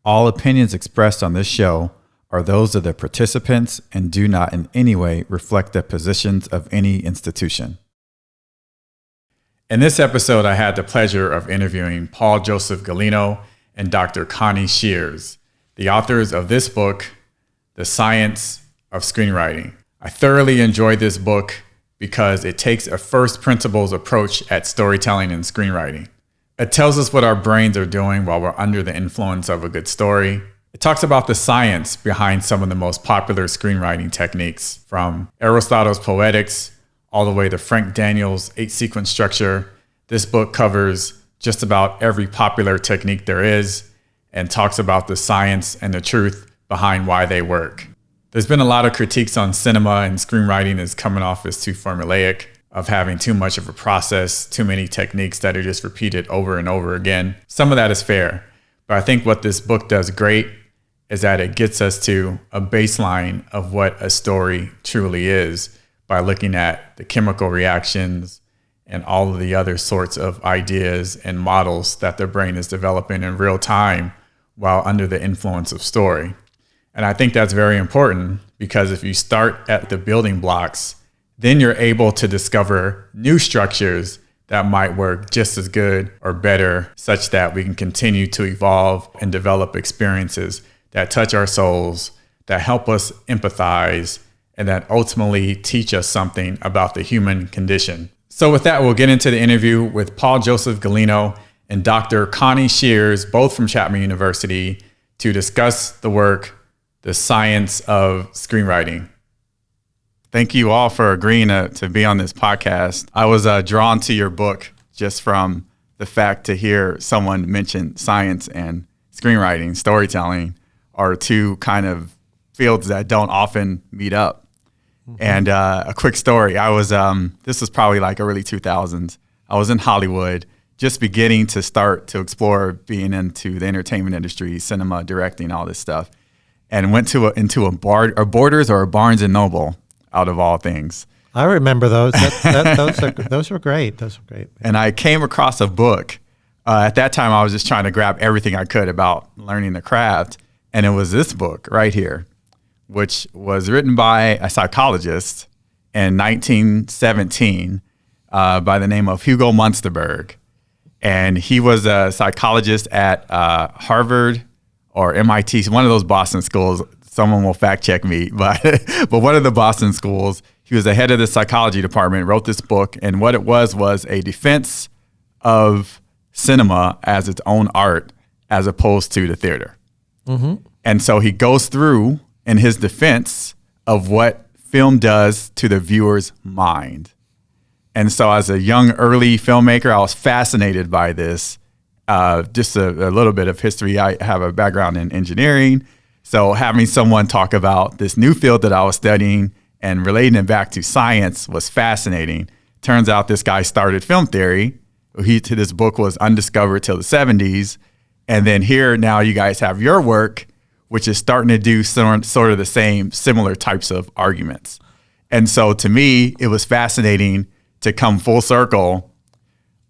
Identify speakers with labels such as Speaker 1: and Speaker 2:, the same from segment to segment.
Speaker 1: All opinions expressed on this show are those of the participants and do not in any way reflect the positions of any institution. In this episode, I had the pleasure of interviewing Paul Joseph Gulino and Dr. Connie Shears, the authors of this book, The Science of Screenwriting. I thoroughly enjoyed this book because it takes a first principles approach at storytelling and screenwriting. It tells us what our brains are doing while we're under the influence of a good story. It talks about the science behind some of the most popular screenwriting techniques, from Aristotle's Poetics all the way to Frank Daniel's 8-sequence structure. This book covers just about every popular technique there is and talks about the science and the truth behind why they work. There's been a lot of critiques on cinema and screenwriting as coming off as too formulaic, of having too much of a process, too many techniques that are just repeated over and over again. Some of that is fair, but I think what this book does great is that it gets us to a baseline of what a story truly is by looking at the chemical reactions and all of the other sorts of ideas and models that the brain is developing in real time while under the influence of story. And I think that's very important because if you start at the building blocks, then you're able to discover new structures that might work just as good or better, such that we can continue to evolve and develop experiences that touch our souls, that help us empathize, and that ultimately teach us something about the human condition. So with that, we'll get into the interview with Paul Joseph Gulino and Dr. Connie Shears, both from Chapman University, to discuss the work, The Science of Screenwriting. Thank you all for agreeing to be on this podcast. I was drawn to your book just from the fact to hear someone mention science and screenwriting, storytelling, are two kind of fields that don't often meet up. Mm-hmm. And a quick story, I was, this was probably like early 2000s. I was in Hollywood, just beginning to start to explore being into the entertainment industry, cinema, directing, all this stuff. And went into a Borders or a Barnes and Noble, out of all things.
Speaker 2: I remember those. Those were great. Those were great.
Speaker 1: And I came across a book. At that time, I was just trying to grab everything I could about learning the craft. And it was this book right here, which was written by a psychologist in 1917 by the name of Hugo Munsterberg. And he was a psychologist at Harvard or MIT, one of those Boston schools. Someone will fact check me, but one of the Boston schools. He was the head of the psychology department, wrote this book, and what it was a defense of cinema as its own art as opposed to the theater. Mm-hmm. And so he goes through in his defense of what film does to the viewer's mind. And so as a young early filmmaker, I was fascinated by this. Just a little bit of history. I have a background in engineering. So having someone talk about this new field that I was studying and relating it back to science was fascinating. Turns out this guy started film theory. This book was undiscovered till the 70s. And then here now you guys have your work, which is starting to do sort of the same, similar types of arguments. And so to me, it was fascinating to come full circle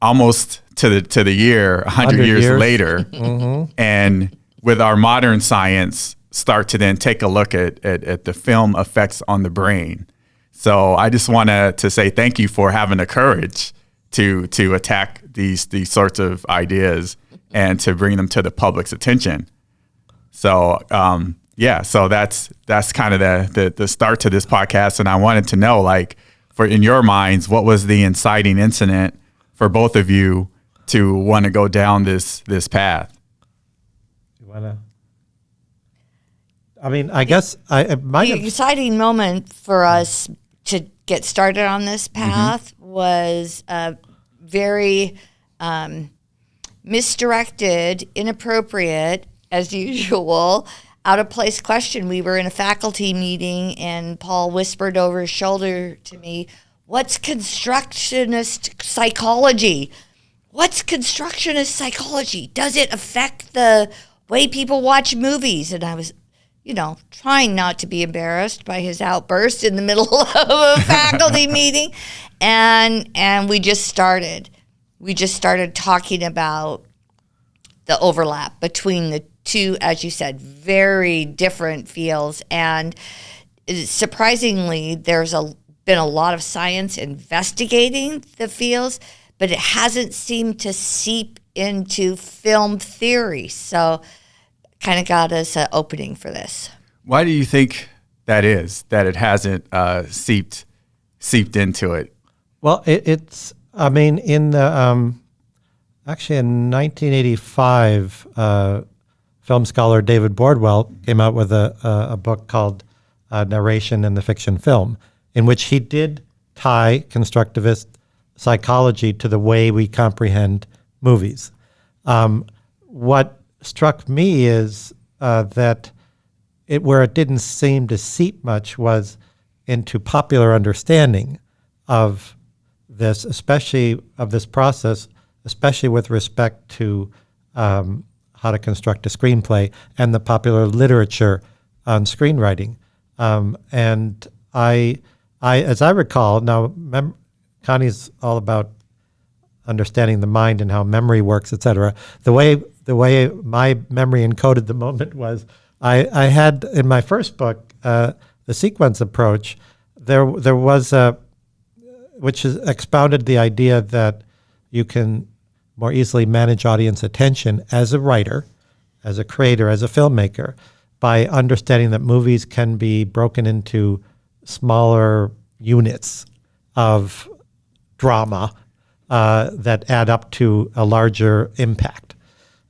Speaker 1: almost to the year 100 years later, mm-hmm. and with our modern science start to then take a look at the film effects on the brain. So I just want to say thank you for having the courage to attack these sorts of ideas and to bring them to the public's attention. So so that's kind of the start to this podcast. And I wanted to know, like, for in your minds, what was the inciting incident for both of you to want to go down this path?
Speaker 2: You want to? I mean, I guess it might
Speaker 3: the
Speaker 2: have...
Speaker 3: exciting moment for us to get started on this path mm-hmm. was very misdirected, inappropriate, as usual, out-of-place question. We were in a faculty meeting, and Paul whispered over his shoulder to me, "What's constructionist psychology? What's constructionist psychology? Does it affect the way people watch movies?" And I was, trying not to be embarrassed by his outburst in the middle of a faculty meeting. And we just started talking about the overlap between two, as you said, very different fields. And surprisingly, there's been a lot of science investigating the fields, but it hasn't seemed to seep into film theory. So kind of got us an opening for this.
Speaker 1: Why do you think that is, that it hasn't seeped into it?
Speaker 2: Well, it's, I mean, in the, actually in 1985, film scholar David Bordell came out with a book called Narration in the Fiction Film, in which he did tie constructivist psychology to the way we comprehend movies. What struck me is that where it didn't seem to seep much was into popular understanding of this, especially of this process, especially with respect to how to construct a screenplay and the popular literature on screenwriting. And I, as I recall, now Connie's all about understanding the mind and how memory works, et cetera. The way my memory encoded the moment was I had in my first book, the sequence approach, there was which is expounded the idea that you can more easily manage audience attention as a writer, as a creator, as a filmmaker, by understanding that movies can be broken into smaller units of drama that add up to a larger impact.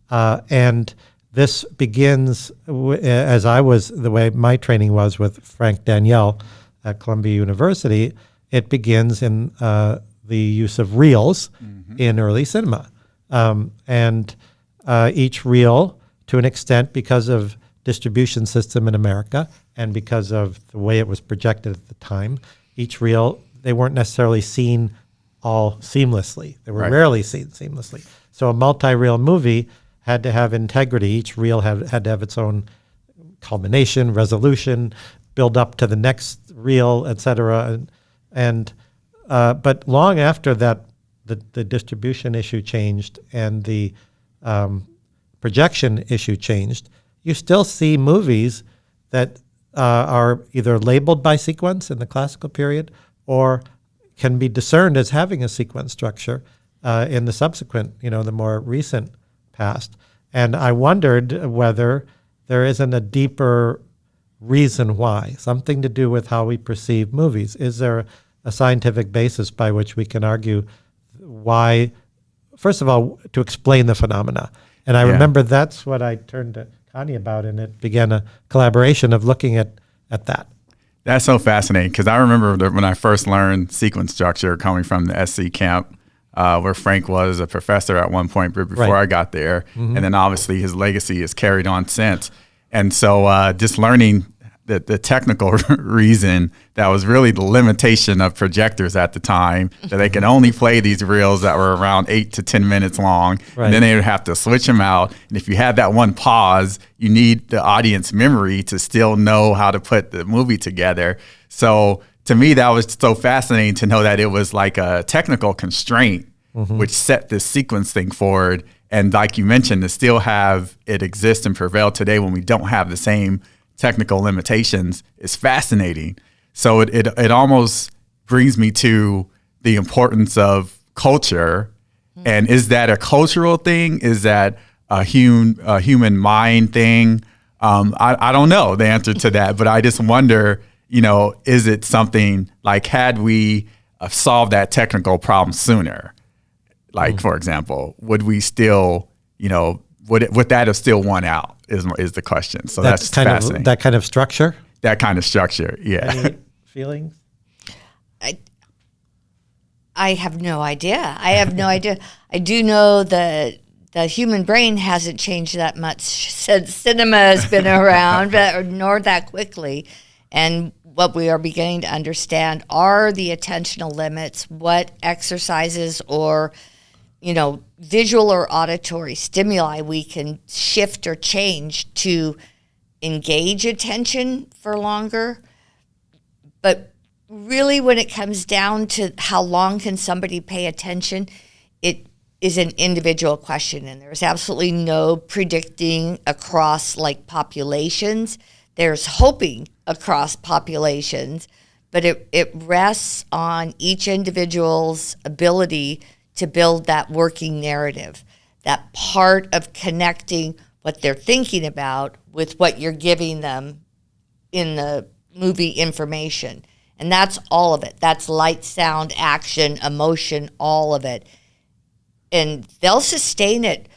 Speaker 2: And this begins, the way my training was with Frank Daniel at Columbia University, it begins in the use of reels in early cinema. And each reel, to an extent, because of distribution system in America and because of the way it was projected at the time, each reel, they weren't necessarily seen all seamlessly. They were rarely seen seamlessly. So a multi-reel movie had to have integrity. Each reel had to have its own culmination, resolution, build up to the next reel, et cetera. But long after that, the distribution issue changed and the projection issue changed, you still see movies that are either labeled by sequence in the classical period or can be discerned as having a sequence structure in the subsequent, the more recent past. And I wondered whether there isn't a deeper reason why, something to do with how we perceive movies. Is there a scientific basis by which we can argue why, first of all, to explain the phenomena? And I remember that's what I turned to Connie about, and it began a collaboration of looking at that.
Speaker 1: That's so fascinating, because I remember when I first learned sequence structure coming from the SC camp, where Frank was a professor at one point before I got there. And then obviously his legacy is carried on since. And so just learning the technical reason that was really the limitation of projectors at the time, that they could only play these reels that were around 8 to 10 minutes long, and then they would have to switch them out. And if you had that one pause, you need the audience memory to still know how to put the movie together. So to me, that was so fascinating to know that it was like a technical constraint which set this sequence thing forward. And like you mentioned, to still have it exist and prevail today when we don't have the same technical limitations is fascinating. So it almost brings me to the importance of culture. And is that a cultural thing? Is that a human mind thing? I don't know the answer to that, but I just wonder, is it something like, had we solved that technical problem sooner, like, for example, would we still, would that have still won out is the question. So that's fascinating.
Speaker 2: That kind of structure?
Speaker 1: That kind of structure, yeah.
Speaker 2: Any feelings?
Speaker 3: I have no idea. I do know that the human brain hasn't changed that much since cinema has been around, nor that quickly. And what we are beginning to understand are the attentional limits, what exercises or visual or auditory stimuli we can shift or change to engage attention for longer. But really, when it comes down to how long can somebody pay attention, it is an individual question, and there's absolutely no predicting across like populations. There's hoping across populations, but it rests on each individual's ability to build that working narrative, that part of connecting what they're thinking about with what you're giving them in the movie information. And that's all of it. That's light, sound, action, emotion, all of it. And they'll sustain it.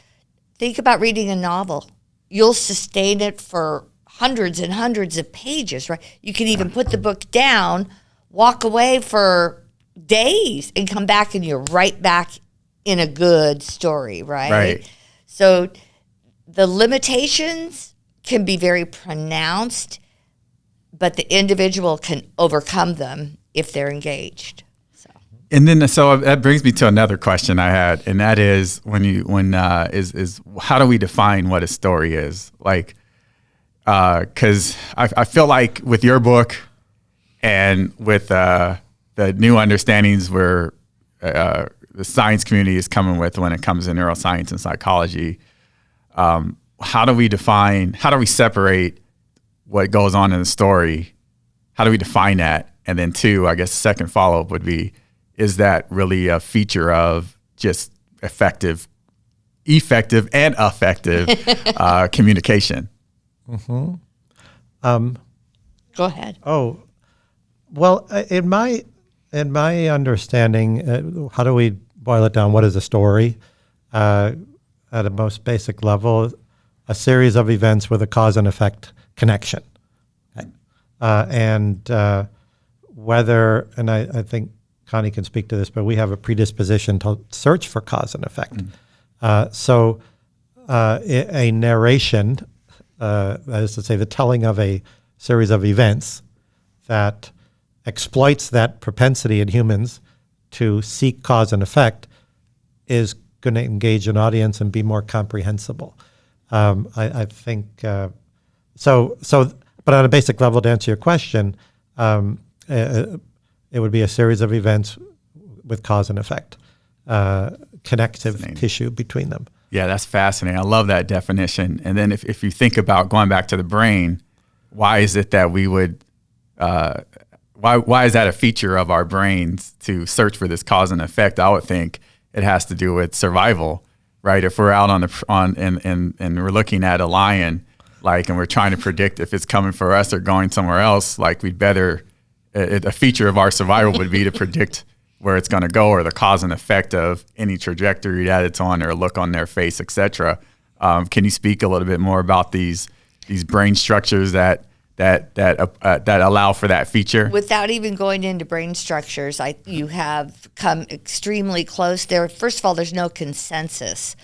Speaker 3: Think about reading a novel. You'll sustain it for hundreds and hundreds of pages, right? You can even put the book down, walk away for days, and come back and you're right back in a good story, right?
Speaker 1: Right.
Speaker 3: So the limitations can be very pronounced, but the individual can overcome them if they're engaged.
Speaker 1: And then, so that brings me to another question I had, and that is is how do we define what a story is? Like, because I feel like with your book and with the new understandings where the science community is coming with when it comes to neuroscience and psychology, how do we separate what goes on in the story? How do we define that? And then two, I guess the second follow-up would be, is that really a feature of just effective and effective communication?
Speaker 2: Mm-hmm.
Speaker 3: Go ahead.
Speaker 2: Oh, well, in my understanding, how do we boil it down? What is a story? At a most basic level, a series of events with a cause and effect connection. Okay. And I think Connie can speak to this, but we have a predisposition to search for cause and effect. So a narration, that is to say, the telling of a series of events that exploits that propensity in humans to seek cause and effect, is going to engage an audience and be more comprehensible. I think so. But on a basic level, to answer your question, it would be a series of events with cause and effect, connective tissue between them.
Speaker 1: Yeah, that's fascinating. I love that definition. And then if you think about going back to the brain, why is it that we would, why is that a feature of our brains to search for this cause and effect? I would think it has to do with survival, right? If we're out and we're looking at a lion, and we're trying to predict if it's coming for us or going somewhere else, we'd better, a feature of our survival would be to predict where it's going to go, or the cause and effect of any trajectory that it's on, or a look on their face, etc. Can you speak a little bit more about these brain structures that allow for that feature?
Speaker 3: Without even going into brain structures, you have come extremely close there. First of all, there's no consensus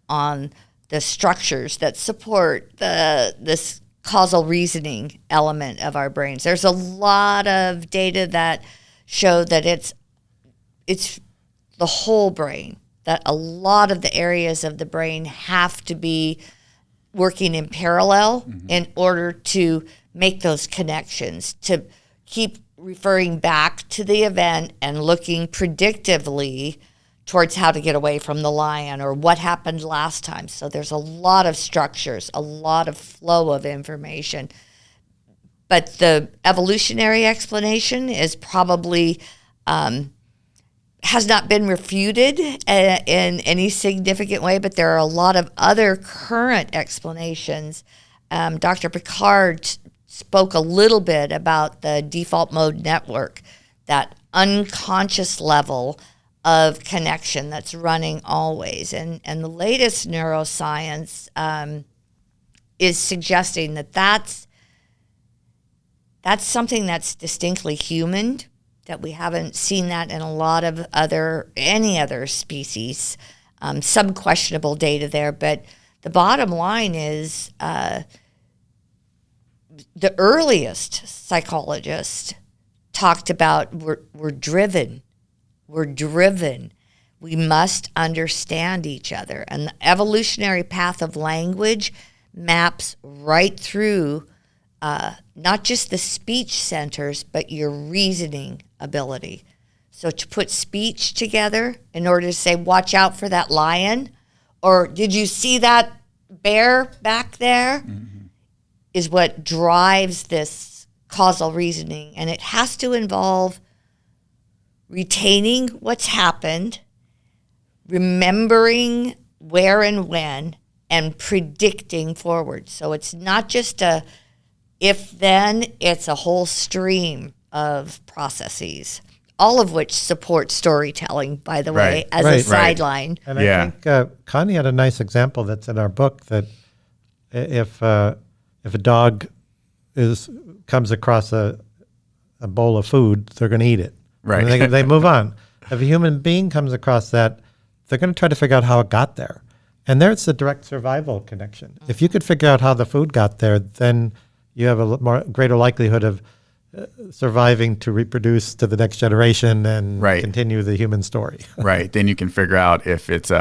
Speaker 3: on the structures that support this causal reasoning element of our brains. There's a lot of data that show that it's the whole brain, that a lot of the areas of the brain have to be working in parallel in order to make those connections, to keep referring back to the event and looking predictively towards how to get away from the lion or what happened last time. So there's a lot of structures, a lot of flow of information. But the evolutionary explanation is probably has not been refuted in any significant way, but there are a lot of other current explanations. Dr. Picard spoke a little bit about the default mode network, that unconscious level of connection that's running always. And the latest neuroscience is suggesting that that's something that's distinctly human, that we haven't seen that in a lot of any other species. Some questionable data there, but the bottom line is the earliest psychologists talked about we're driven. We're driven. We must understand each other. And the evolutionary path of language maps right through not just the speech centers, but your reasoning ability. So to put speech together in order to say, watch out for that lion, or did you see that bear back there, is what drives this causal reasoning. And it has to involve retaining what's happened, remembering where and when, and predicting forward. So it's not just a if-then, it's a whole stream of processes, all of which support storytelling, by the way, as a sideline.
Speaker 2: And I think Connie had a nice example that's in our book, that if a dog comes across a bowl of food, they're going to eat it.
Speaker 1: Right.
Speaker 2: And they move on. If a human being comes across that, they're going to try to figure out how it got there. And there's a direct survival connection. If you could figure out how the food got there, then you have a greater likelihood of surviving to reproduce to the next generation and continue the human story.
Speaker 1: Right. Then you can figure out if it's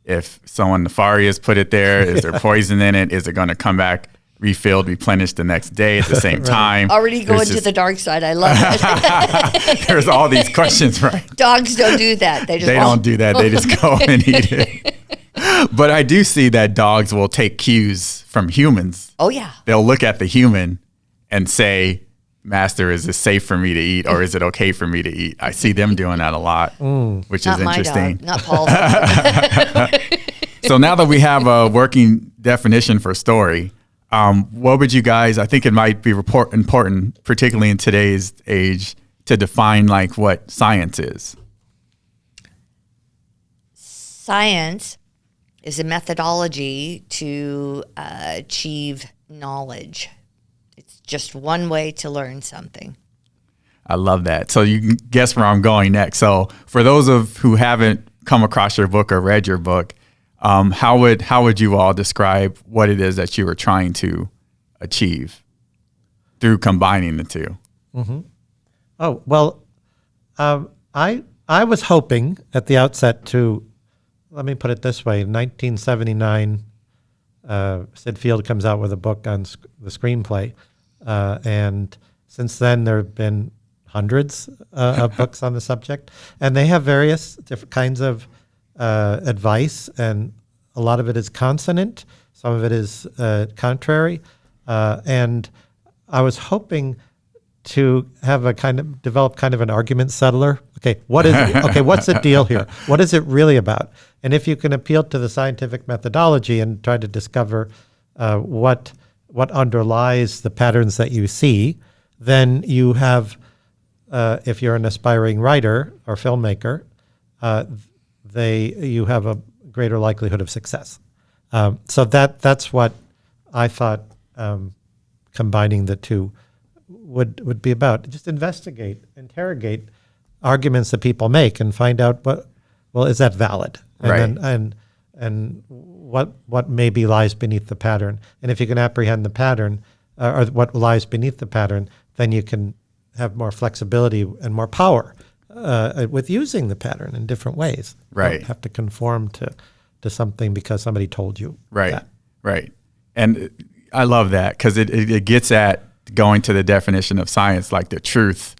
Speaker 1: if someone nefarious put it there, is there poison in it? Is it going to come back refilled, replenished the next day at the same time?
Speaker 3: Already going to the dark side. I love it.
Speaker 1: There's all these questions, right?
Speaker 3: Dogs don't do that. They
Speaker 1: don't do that. They just go and eat it. But I do see that dogs will take cues from humans.
Speaker 3: Oh, yeah.
Speaker 1: They'll look at the human and say, Master, is this safe for me to eat, or is it okay for me to eat? I see them doing that a lot, which is interesting.
Speaker 3: Not Paul's.
Speaker 1: So now that we have a working definition for story, what would you guys, I think it might be important, particularly in today's age, to define like what science is.
Speaker 3: Science is a methodology to achieve knowledge. It's just one way to learn something.
Speaker 1: I love that. So you can guess where I'm going next. So for those who haven't come across your book or read your book, how would you all describe what it is that you were trying to achieve through combining the two?
Speaker 2: Mm-hmm. Oh, well, I was hoping at the outset to, let me put it this way, in 1979, Sid Field comes out with a book on the screenplay. And since then, there have been hundreds of books on the subject. And they have various different kinds of advice. And a lot of it is consonant. Some of it is contrary. And I was hoping to have develop kind of an argument settler. Okay, what's the deal here? What is it really about? And if you can appeal to the scientific methodology and try to discover what underlies the patterns that you see, then you have, if you're an aspiring writer or filmmaker, you have a greater likelihood of success. So that's what I thought combining the two would be about. Just interrogate arguments that people make and find out is that valid? And what maybe lies beneath the pattern. And if you can apprehend the pattern or what lies beneath the pattern, then you can have more flexibility and more power with using the pattern in different ways.
Speaker 1: Right.
Speaker 2: You don't have to conform to something because somebody told you.
Speaker 1: Right.
Speaker 2: That.
Speaker 1: Right. And I love that because it gets at going to the definition of science, like the truth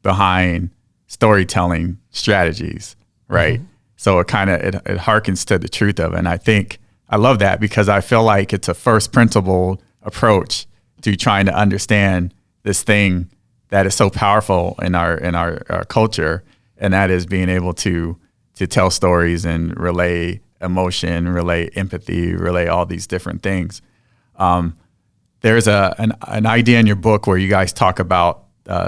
Speaker 1: behind storytelling strategies. Right. Mm-hmm. So it harkens to the truth of it. And I think I love that because I feel like it's a first principle approach to trying to understand this thing that is so powerful in our culture, and that is being able to tell stories and relay emotion, relay empathy, relay all these different things. There's an idea in your book where you guys talk about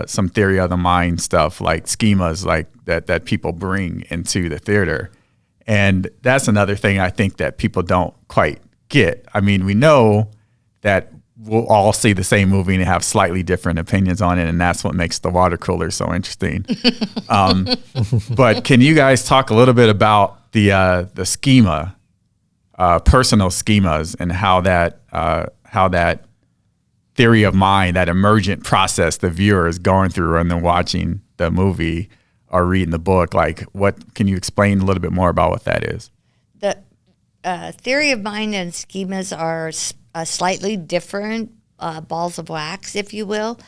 Speaker 1: some theory of the mind stuff, like schemas, like that people bring into the theater, and that's another thing I think that people don't quite get. I mean, we know that we'll all see the same movie and have slightly different opinions on it, and that's what makes the water cooler so interesting. But can you guys talk a little bit about the schema, personal schemas, and how that theory of mind, that emergent process the viewer is going through and then watching the movie or reading the book? Like, what can you explain a little bit more about what that is?
Speaker 3: The theory of mind and schemas are slightly different balls of wax, if you will.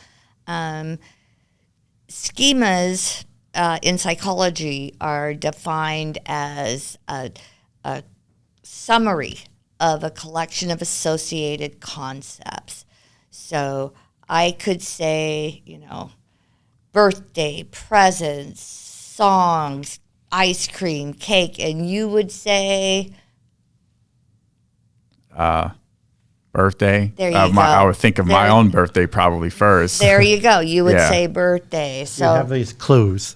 Speaker 3: Schemas in psychology are defined as a summary of a collection of associated concepts. So I could say, birthday, presents, songs, ice cream, cake, and you would say
Speaker 1: birthday.
Speaker 3: There you go.
Speaker 1: I would think of my own birthday probably first.
Speaker 3: There you go. You would
Speaker 1: Yeah.
Speaker 3: say birthday. So
Speaker 2: You have these clues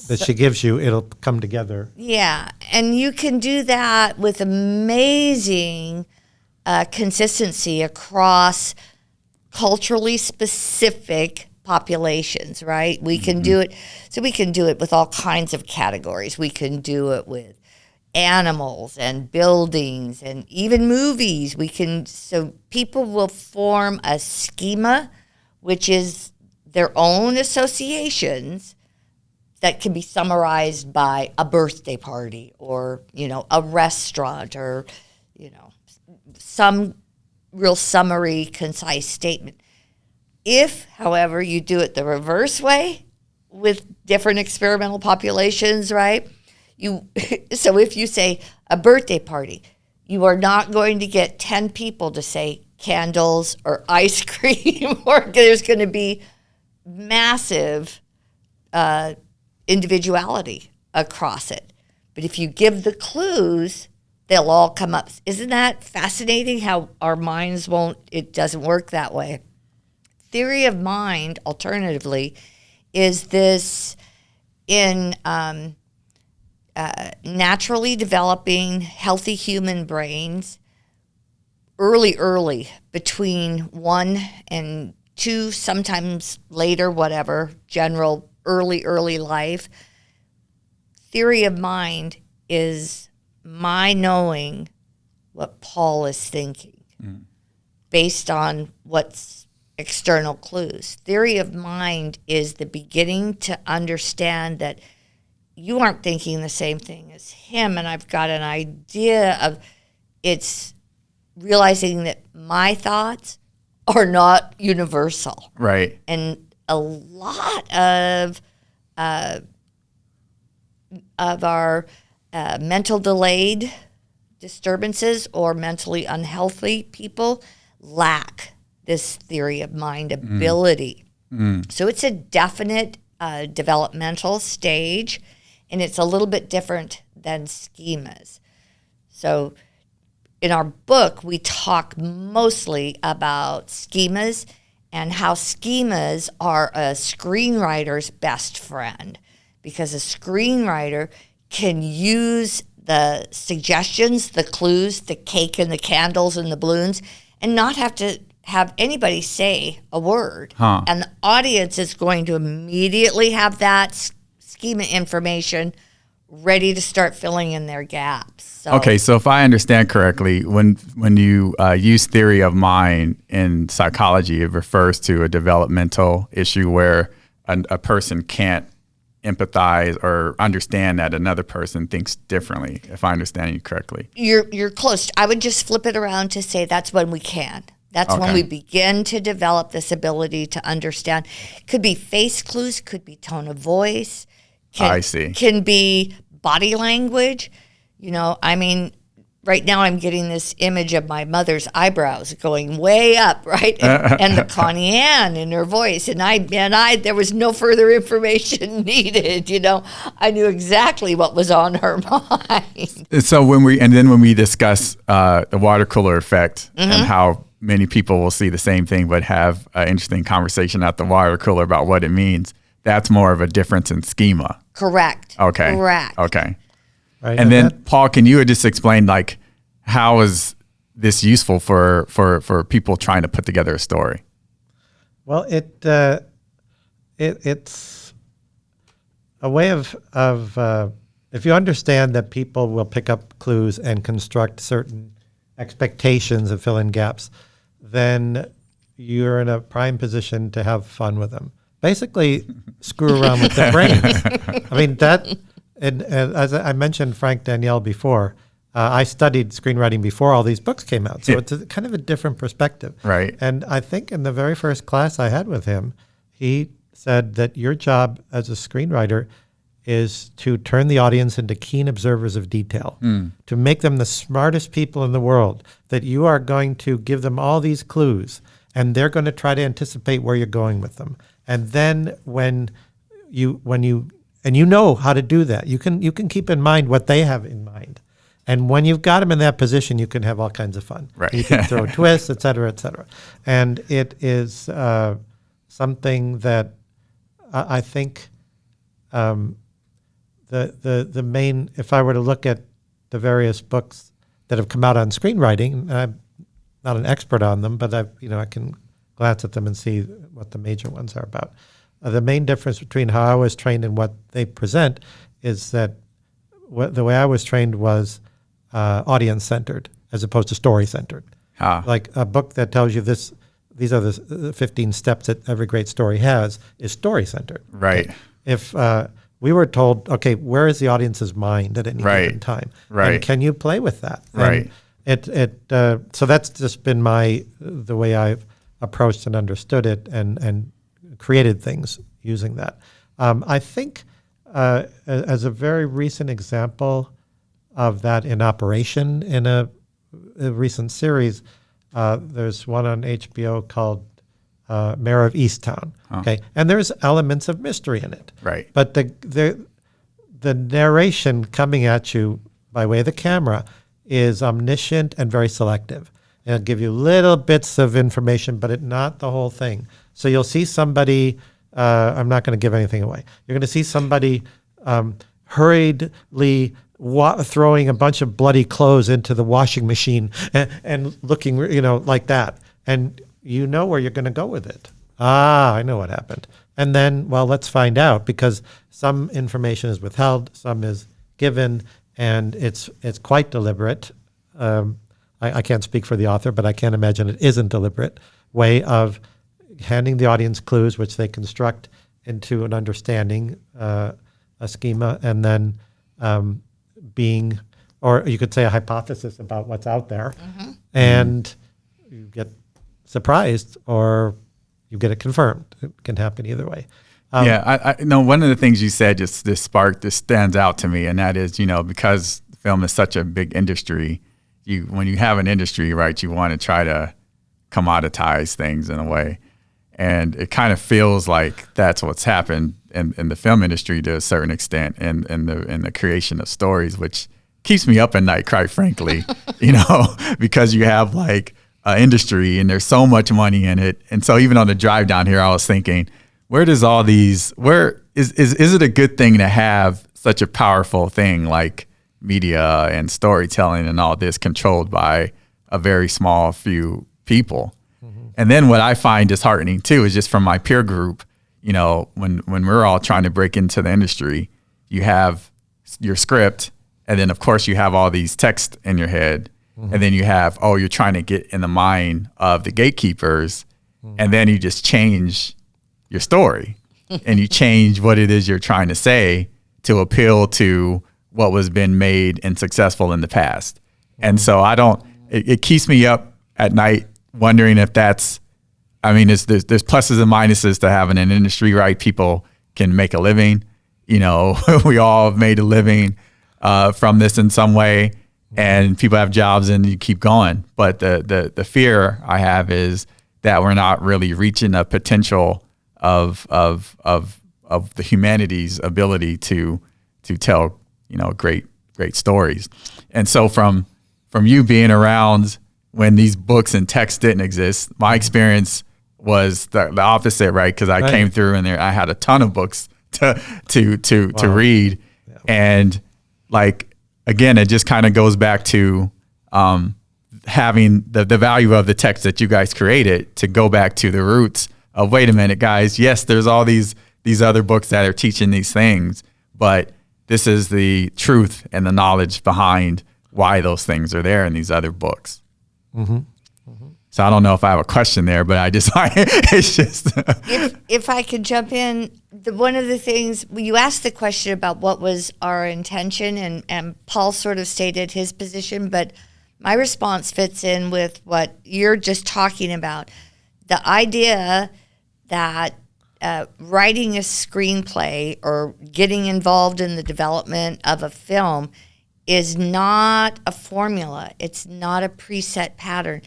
Speaker 2: that she gives you. It'll come together.
Speaker 3: yeah, and you can do that with amazing consistency across culturally specific populations, right? We can do it. So we can do it with all kinds of categories. We can do it with animals and buildings and even movies. So people will form a schema, which is their own associations that can be summarized by a birthday party or, a restaurant or, some real summary, concise statement. If, however, you do it the reverse way with different experimental populations, right? So if you say a birthday party, you are not going to get 10 people to say candles or ice cream, or there's going to be massive individuality across it. But if you give the clues, they'll all come up. Isn't that fascinating how our minds it doesn't work that way? Theory of mind, alternatively, is this in naturally developing healthy human brains early, between 1 and 2, sometimes later, whatever, general early life. Theory of mind is my knowing what Paul is thinking based on what's external clues. Theory of mind is the beginning to understand that you aren't thinking the same thing as him, and I've got an idea of it's realizing that my thoughts are not universal.
Speaker 1: Right.
Speaker 3: And a lot of our mental delayed disturbances or mentally unhealthy people lack this theory of mind ability. So it's a definite developmental stage, and it's a little bit different than schemas. So in our book, we talk mostly about schemas and how schemas are a screenwriter's best friend, because a screenwriter can use the suggestions, the clues, the cake and the candles and the balloons, and not have to have anybody say a word. And the audience is going to immediately have that schema information ready to start filling in their gaps. So,
Speaker 1: Okay, so if I understand correctly, when you use theory of mind in psychology, it refers to a developmental issue where a person can't empathize or understand that another person thinks differently, if I understand you correctly.
Speaker 3: You're close. I would just flip it around to say that's when we can. That's when we begin to develop this ability to understand. Could be face clues, could be tone of voice.
Speaker 1: I see.
Speaker 3: Can be body language. Right now I'm getting this image of my mother's eyebrows going way up, right? And the Connie Ann in her voice. And there was no further information needed, I knew exactly what was on her mind.
Speaker 1: So when we discuss the water cooler effect and how many people will see the same thing but have an interesting conversation at the water cooler about what it means, that's more of a difference in schema.
Speaker 3: Correct.
Speaker 1: Okay.
Speaker 3: Correct.
Speaker 1: Okay.
Speaker 2: Right?
Speaker 1: And then, Paul, can you just explain, how is this useful for people trying to put together a story?
Speaker 2: Well, it's a way of if you understand that people will pick up clues and construct certain expectations and fill in gaps, then you're in a prime position to have fun with them. Basically, screw around with their brains. And as I mentioned Frank Danielle before, I studied screenwriting before all these books came out, so it's kind of a different perspective.
Speaker 1: Right.
Speaker 2: And I think in the very first class I had with him, he said that your job as a screenwriter is to turn the audience into keen observers of detail, to make them the smartest people in the world, that you are going to give them all these clues, and they're going to try to anticipate where you're going with them. And then when you know how to do that, you can keep in mind what they have in mind. And when you've got them in that position, you can have all kinds of fun.
Speaker 1: Right.
Speaker 2: You can throw twists, et cetera, et cetera. And it is something that I think the main, if I were to look at the various books that have come out on screenwriting, I'm not an expert on them, but I can glance at them and see what the major ones are about. The main difference between how I was trained and what they present is that the way I was trained was audience-centered as opposed to story-centered. Like a book that tells you these are the 15 steps that every great story has is story-centered.
Speaker 1: Right.
Speaker 2: If we were told, okay, where is the audience's mind at any given time?
Speaker 1: Right.
Speaker 2: And can you play with that?
Speaker 1: Right.
Speaker 2: And so that's just been the way I've approached and understood it and created things using that. I think as a very recent example of that in operation in a recent series, there's one on HBO called Mayor of Easttown. Okay, and there's elements of mystery in it.
Speaker 1: Right.
Speaker 2: But the narration coming at you by way of the camera is omniscient and very selective. It'll give you little bits of information, but not the whole thing. So you'll see somebody. I'm not going to give anything away. You're going to see somebody hurriedly throwing a bunch of bloody clothes into the washing machine and looking, like that. And you know where you're going to go with it. I know what happened. And then, well, let's find out, because some information is withheld, some is given, and it's quite deliberate. I can't speak for the author, but I can't imagine it isn't deliberate way of handing the audience clues, which they construct into an understanding, a schema, and then being, or you could say a hypothesis about what's out there, and you get surprised or you get it confirmed. It can happen either way.
Speaker 1: I know one of the things you said just this stands out to me, and that is, because film is such a big industry, when you have an industry, right, you want to try to commoditize things in a way. And it kind of feels like that's what's happened in the film industry to a certain extent, in the creation of stories, which keeps me up at night, quite frankly, because you have like an industry and there's so much money in it. And so even on the drive down here, I was thinking, where is it a good thing to have such a powerful thing like media and storytelling and all this controlled by a very small few people? And then what I find disheartening too is just from my peer group, when we're all trying to break into the industry, you have your script, and then of course you have all these texts in your head, and then you have, you're trying to get in the mind of the gatekeepers, and then you just change your story and you change what it is you're trying to say to appeal to what was been made and successful in the past. And so it keeps me up at night wondering if there's pluses and minuses to having an industry, right? People can make a living, we all have made a living from this in some way, and people have jobs and you keep going. But the fear I have is that we're not really reaching a potential of the humanity's ability to tell, great stories. And so from you being around when these books and texts didn't exist, my experience was the opposite, right? Because I came through and I had a ton of books to read, and like again, it just kind of goes back to having the value of the text that you guys created to go back to the roots of, wait a minute, guys, yes, there's all these other books that are teaching these things, but this is the truth and the knowledge behind why those things are there in these other books. So I don't know if I have a question there, but I just it's just
Speaker 3: if I could jump in, one of the things you asked the question about what was our intention, and Paul sort of stated his position, but my response fits in with what you're just talking about. The idea that writing a screenplay or getting involved in the development of a film is not a formula. It's not a preset pattern.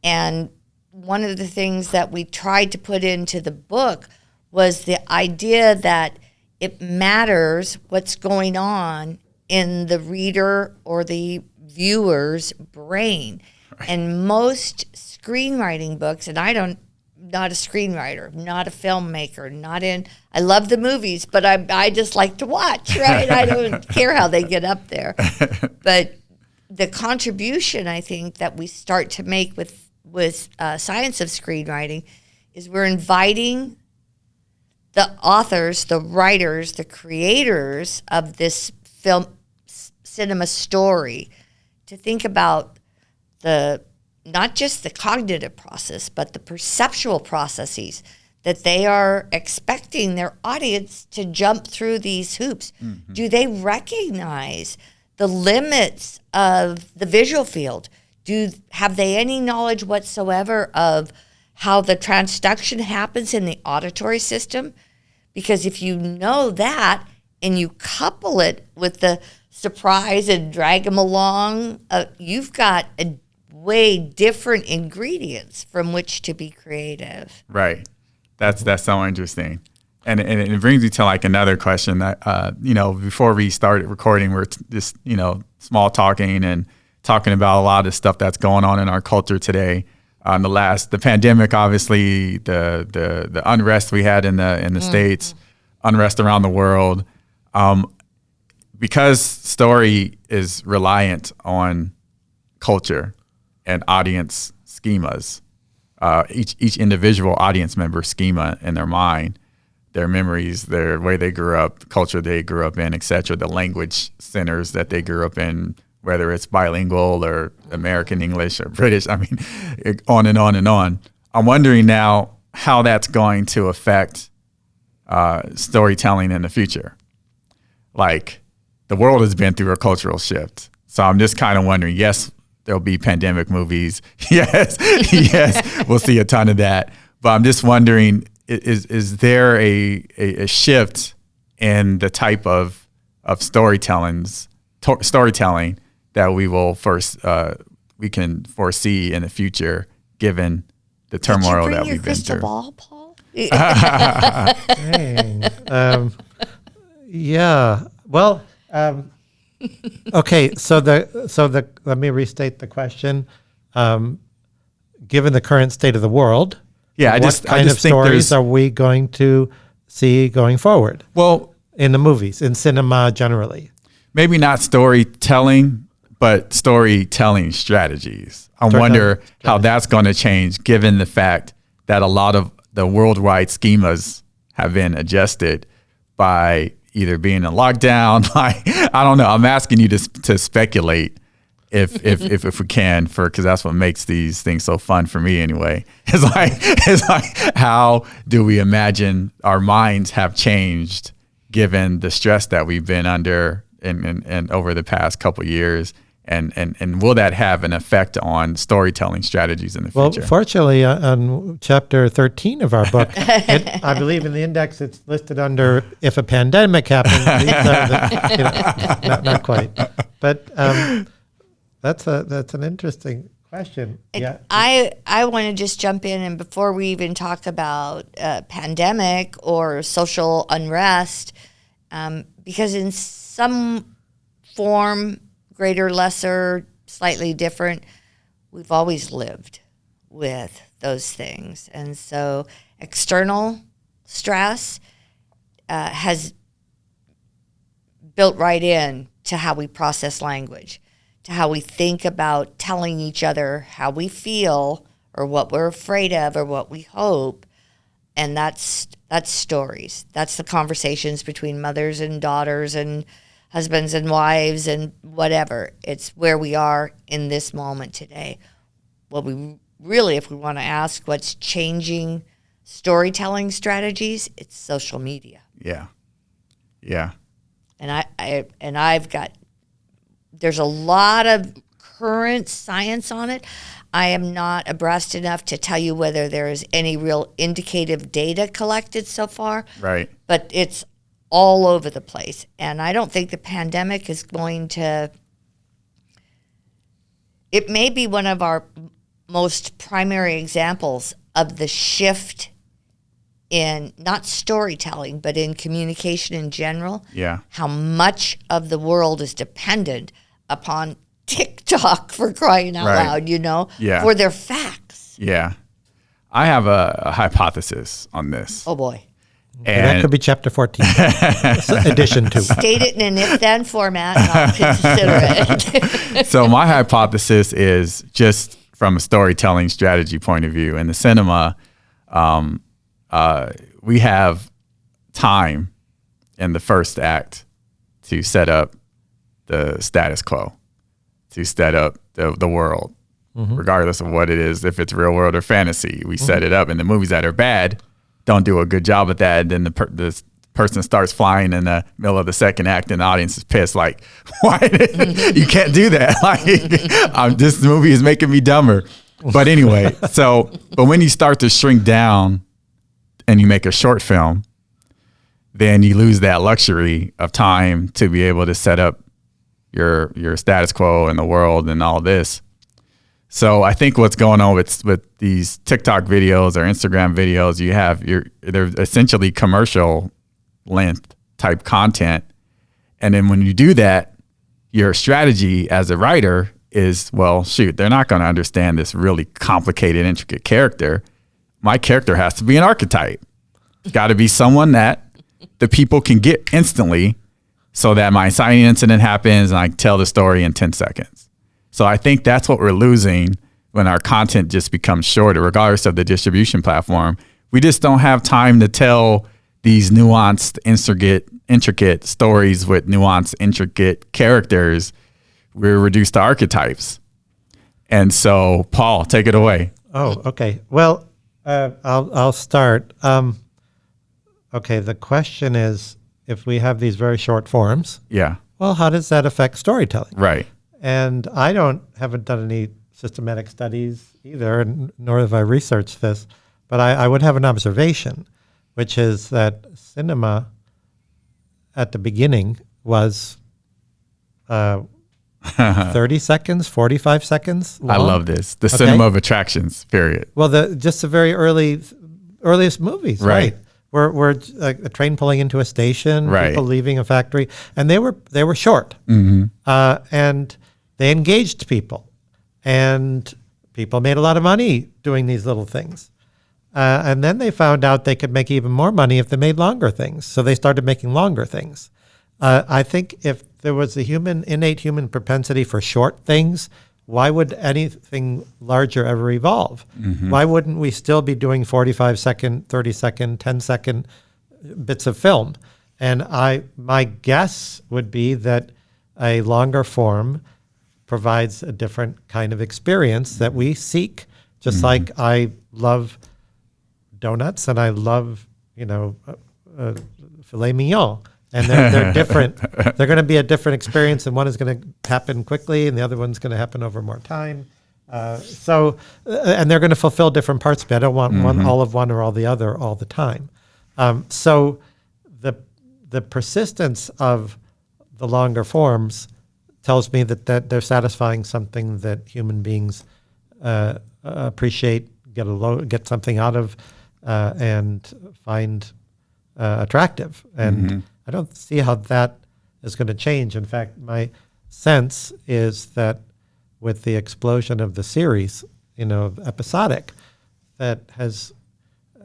Speaker 3: And one of the things that we tried to put into the book was the idea that it matters what's going on in the reader or the viewer's brain. Right. And most screenwriting books, and not a screenwriter, not a filmmaker, I love the movies, but I just like to watch, right? I don't care how they get up there. But the contribution, I think, that we start to make with Science of Screenwriting is we're inviting the authors, the writers, the creators of this film cinema story to think about not just the cognitive process, but the perceptual processes that they are expecting their audience to jump through these hoops. Mm-hmm. Do they recognize the limits of the visual field? Have they any knowledge whatsoever of how the transduction happens in the auditory system? Because if you know that and you couple it with the surprise and drag them along, you've got a way different ingredients from which to be creative.
Speaker 1: Right. That's so interesting. And it brings me to like another question that, before we started recording, we're just, small talking and talking about a lot of stuff that's going on in our culture today. The pandemic, obviously, the unrest we had in the States, unrest around the world, because story is reliant on culture and audience schemas, each individual audience member schema in their mind, their memories, their way they grew up, culture they grew up in, et cetera, the language centers that they grew up in, whether it's bilingual or American English or British, on and on and on. I'm wondering now how that's going to affect storytelling in the future. Like, the world has been through a cultural shift. So I'm just kind of wondering, yes, there'll be pandemic movies. Yes, we'll see a ton of that. But I'm just wondering, is there a shift in the type of storytelling that we can foresee in the future, given the turmoil that we've been through?
Speaker 3: Ball, Paul?
Speaker 2: Dang. Yeah. Well. Okay. So let me restate the question. Given the current state of the world, what kind of stories are we going to see going forward?
Speaker 1: Well,
Speaker 2: in the movies, in cinema generally.
Speaker 1: Maybe not storytelling, but storytelling strategies. I wonder how that's going to change, given the fact that a lot of the worldwide schemas have been adjusted by either being in lockdown. I don't know. I'm asking you to speculate if we can, because that's what makes these things so fun for me anyway. It's like how do we imagine our minds have changed given the stress that we've been under and over the past couple of years, and will that have an effect on storytelling strategies in the future?
Speaker 2: Well, fortunately, on chapter 13 of our book, I believe in the index it's listed under if a pandemic happens. Not quite, but that's an interesting question. Yeah,
Speaker 3: I want to just jump in, and before we even talk about pandemic or social unrest, because in some form, greater, lesser, slightly different, we've always lived with those things. And so external stress has built right in to how we process language, to how we think about telling each other how we feel or what we're afraid of or what we hope. And that's stories. That's the conversations between mothers and daughters and husbands and wives and whatever. It's where we are in this moment today. Well, if we want to ask what's changing storytelling strategies, it's social media.
Speaker 1: Yeah.
Speaker 3: And there's a lot of current science on it. I am not abreast enough to tell you whether there is any real indicative data collected so far.
Speaker 1: Right.
Speaker 3: But it's all over the place. And I don't think the pandemic is going to... It may be one of our most primary examples of the shift in not storytelling, but in communication in general.
Speaker 1: Yeah.
Speaker 3: How much of the world is dependent upon TikTok, for crying out loud,
Speaker 1: Yeah.
Speaker 3: for their facts.
Speaker 1: Yeah. I have a hypothesis on this.
Speaker 3: Oh, boy.
Speaker 2: And that could be chapter 14, edition 2.
Speaker 3: State it in an if-then format, and I'll consider it.
Speaker 1: So my hypothesis is just from a storytelling strategy point of view. In the cinema, we have time in the first act to set up the status quo, to set up the world, regardless of what it is, if it's real world or fantasy. We set it up, and the movies that are bad don't do a good job at that. And then the person starts flying in the middle of the second act, and the audience is pissed, like, why? You can't do that. Like, this movie is making me dumber. But anyway, but when you start to shrink down and you make a short film, then you lose that luxury of time to be able to set up your status quo in the world and all this. So I think what's going on with these TikTok videos or Instagram videos, they're essentially commercial length type content. And then when you do that, your strategy as a writer is, well, shoot, they're not going to understand this really complicated, intricate character. My character has to be an archetype. It's got to be someone that the people can get instantly, so that my signing incident happens and I tell the story in 10 seconds. So I think that's what we're losing when our content just becomes shorter, regardless of the distribution platform. We just don't have time to tell these nuanced, intricate stories with nuanced, intricate characters. We're reduced to archetypes. And so, Paul, take it away.
Speaker 2: Oh, okay. Well, I'll start. Okay, the question is, if we have these very short forms,
Speaker 1: Yeah.
Speaker 2: well, how does that affect storytelling?
Speaker 1: Right.
Speaker 2: And I haven't done any systematic studies either, nor have I researched this, but I would have an observation, which is that cinema at the beginning was 30 seconds, 45 seconds long.
Speaker 1: I love this. The cinema of attractions, period.
Speaker 2: Well, just the very earliest movies, right? We're a train pulling into a station,
Speaker 1: Right.
Speaker 2: people leaving a factory, and they were short, and they engaged people, and people made a lot of money doing these little things, and then they found out they could make even more money if they made longer things, so they started making longer things. I think if there was a innate human propensity for short things, why would anything larger ever evolve? Why wouldn't we still be doing 45-second, 30-second, 10-second bits of film? And my guess would be that a longer form provides a different kind of experience that we seek. Just like I love donuts and I love, filet mignon. And they're different. They're going to be a different experience, and one is going to happen quickly, and the other one's going to happen over more time. And they're going to fulfill different parts of me. I don't want all of one or all the other all the time. So the persistence of the longer forms tells me that they're satisfying something that human beings appreciate, get something out of, and find attractive. And I don't see how that is going to change. In fact, my sense is that with the explosion of the series, episodic, that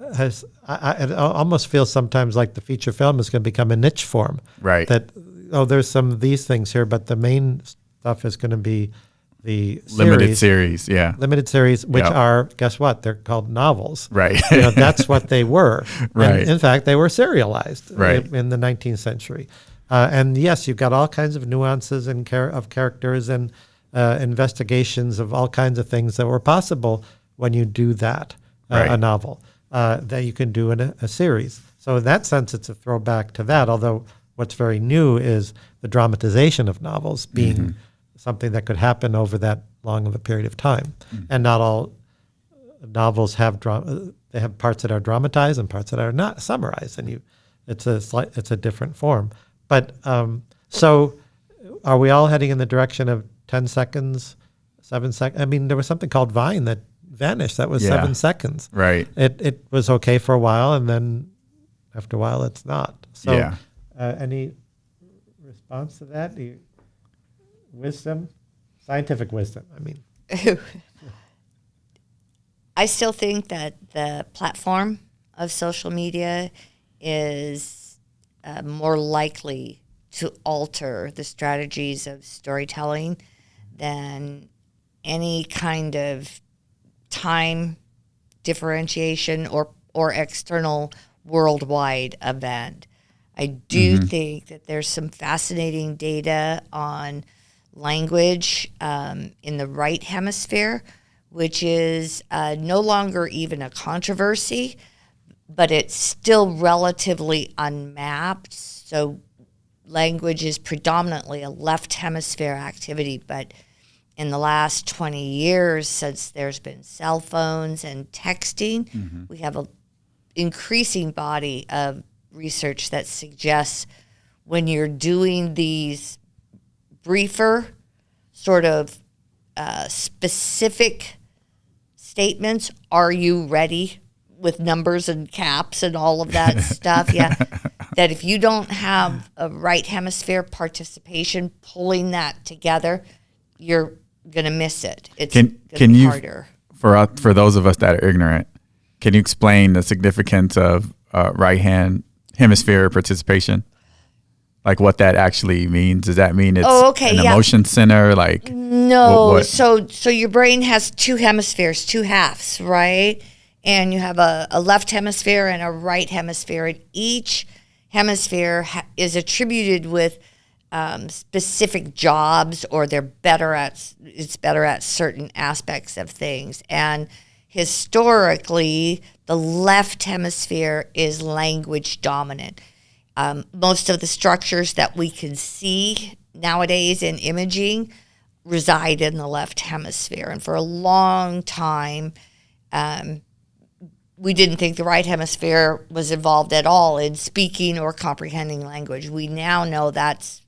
Speaker 2: it almost feels sometimes like the feature film is going to become a niche form.
Speaker 1: Right.
Speaker 2: That, there's some of these things here, but the main stuff is going to be the
Speaker 1: Limited series, yeah.
Speaker 2: Limited series, which are, guess what? They're called novels.
Speaker 1: Right.
Speaker 2: That's what they were.
Speaker 1: Right.
Speaker 2: And in fact, they were serialized
Speaker 1: Right.
Speaker 2: in the 19th century. And yes, you've got all kinds of nuances and of characters and investigations of all kinds of things that were possible when you do that,
Speaker 1: Right.
Speaker 2: a novel, that you can do in a series. So in that sense, it's a throwback to that, although what's very new is the dramatization of novels being something that could happen over that long of a period of time. And not all novels have drama. They have parts that are dramatized and parts that are not summarized, and it's a different form. But so, are we all heading in the direction of 10 seconds, 7 seconds? I mean, there was something called Vine that vanished. That was 7 seconds.
Speaker 1: Right.
Speaker 2: It was okay for a while, and then after a while, it's not. So, any response to that? Wisdom, scientific wisdom. I mean,
Speaker 3: I still think that the platform of social media is more likely to alter the strategies of storytelling than any kind of time differentiation or external worldwide event. I do think that there's some fascinating data on language in the right hemisphere, which is no longer even a controversy, but it's still relatively unmapped. So language is predominantly a left hemisphere activity, but in the last 20 years, since there's been cell phones and texting, we have an increasing body of research that suggests when you're doing these briefer, sort of specific statements, are you ready, with numbers and caps and all of that stuff, that if you don't have a right hemisphere participation pulling that together, you're going to miss it. It's going to be harder.
Speaker 1: For those of us that are ignorant, can you explain the significance of right hemisphere participation? Like what that actually means? Does that mean it's an emotion center? Like
Speaker 3: no.
Speaker 1: What?
Speaker 3: So your brain has two hemispheres, two halves, right? And you have a left hemisphere and a right hemisphere, and each hemisphere is attributed with specific jobs, or it's better at certain aspects of things. And historically, the left hemisphere is language dominant. Most of the structures that we can see nowadays in imaging reside in the left hemisphere. And for a long time, we didn't think the right hemisphere was involved at all in speaking or comprehending language. We now know that's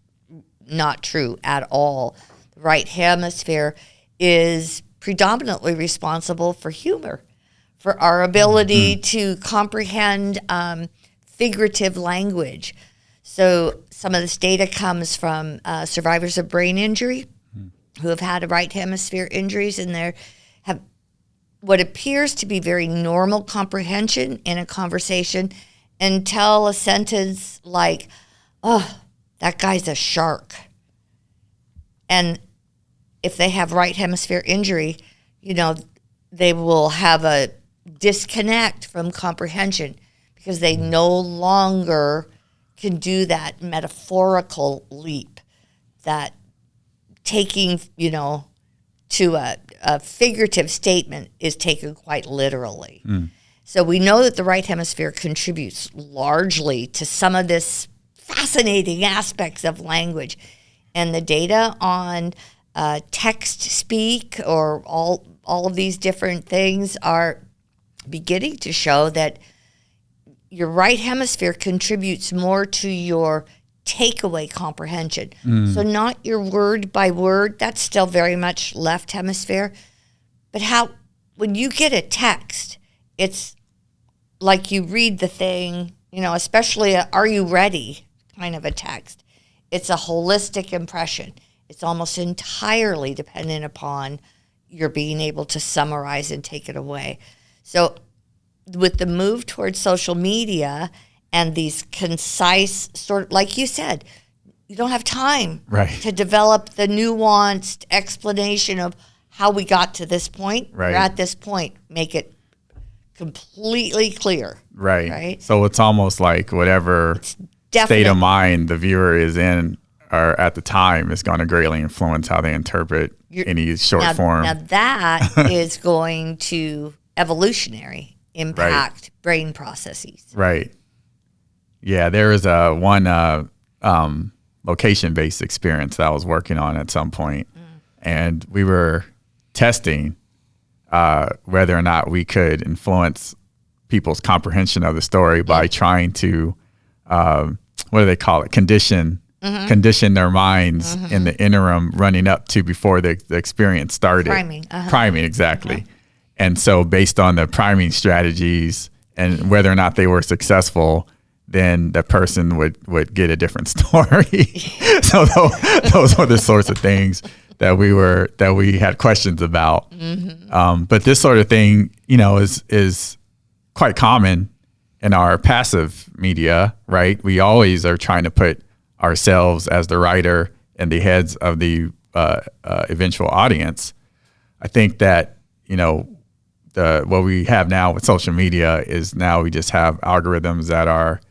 Speaker 3: not true at all. The right hemisphere is predominantly responsible for humor, for our ability to comprehend figurative language. So some of this data comes from survivors of brain injury who have had right hemisphere injuries, and they have what appears to be very normal comprehension in a conversation until a sentence like, "Oh, that guy's a shark." And if they have right hemisphere injury, they will have a disconnect from comprehension because they no longer can do that metaphorical leap, that taking, to a figurative statement is taken quite literally. So we know that the right hemisphere contributes largely to some of this fascinating aspects of language. And the data on text speak or all of these different things are beginning to show that your right hemisphere contributes more to your takeaway comprehension. So not your word by word, that's still very much left hemisphere, but when you get a text, it's like you read the thing, especially are you ready kind of a text. It's a holistic impression. It's almost entirely dependent upon your being able to summarize and take it away. So with the move towards social media and these concise sort of, like you said, you don't have time to develop the nuanced explanation of how we got to this point. We're at this point. Make it completely clear. Right.
Speaker 1: So it's almost like whatever state of mind the viewer is in or at the time is going to greatly influence how they interpret any short form.
Speaker 3: Now that is going to evolutionary impact brain processes.
Speaker 1: Right. Yeah, there was one location-based experience that I was working on at some point. and we were testing whether or not we could influence people's comprehension of the story by trying to, what do they call it? Condition their minds in the interim running up to before the experience started. Priming, exactly. And so based on the priming strategies and whether or not they were successful, then the person would get a different story. So those were the sorts of things that we had questions about. But this sort of thing, is quite common in our passive media, right? We always are trying to put ourselves as the writer in the heads of the eventual audience. I think that, what we have now with social media is now we just have algorithms that are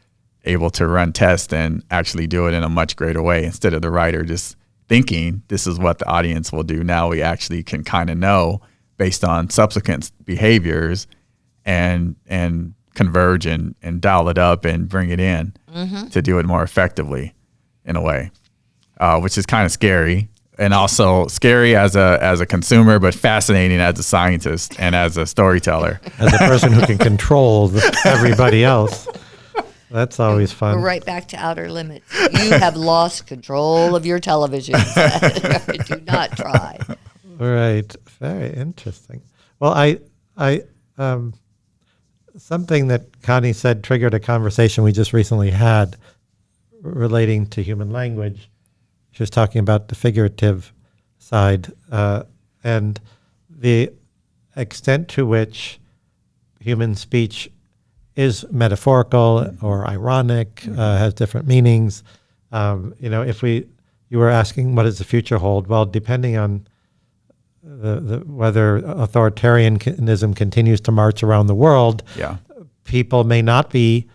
Speaker 1: able to run tests and actually do it in a much greater way instead of the writer just thinking this is what the audience will do. Now we actually can kind of know based on subsequent behaviors and converge and dial it up and bring it in to do it more effectively in a way, which is kind of scary. And also scary as a consumer, but fascinating as a scientist and as a storyteller.
Speaker 2: As a person who can control everybody else. That's always fun.
Speaker 3: We're right back to Outer Limits. You have lost control of your television set. Do not try.
Speaker 2: Right. Very interesting. Well, I something that Connie said triggered a conversation we just recently had relating to human language. She was talking about the figurative side and the extent to which human speech is metaphorical or ironic, has different meanings. If you were asking what does the future hold, well, depending on the whether authoritarianism continues to march around the world, people may not be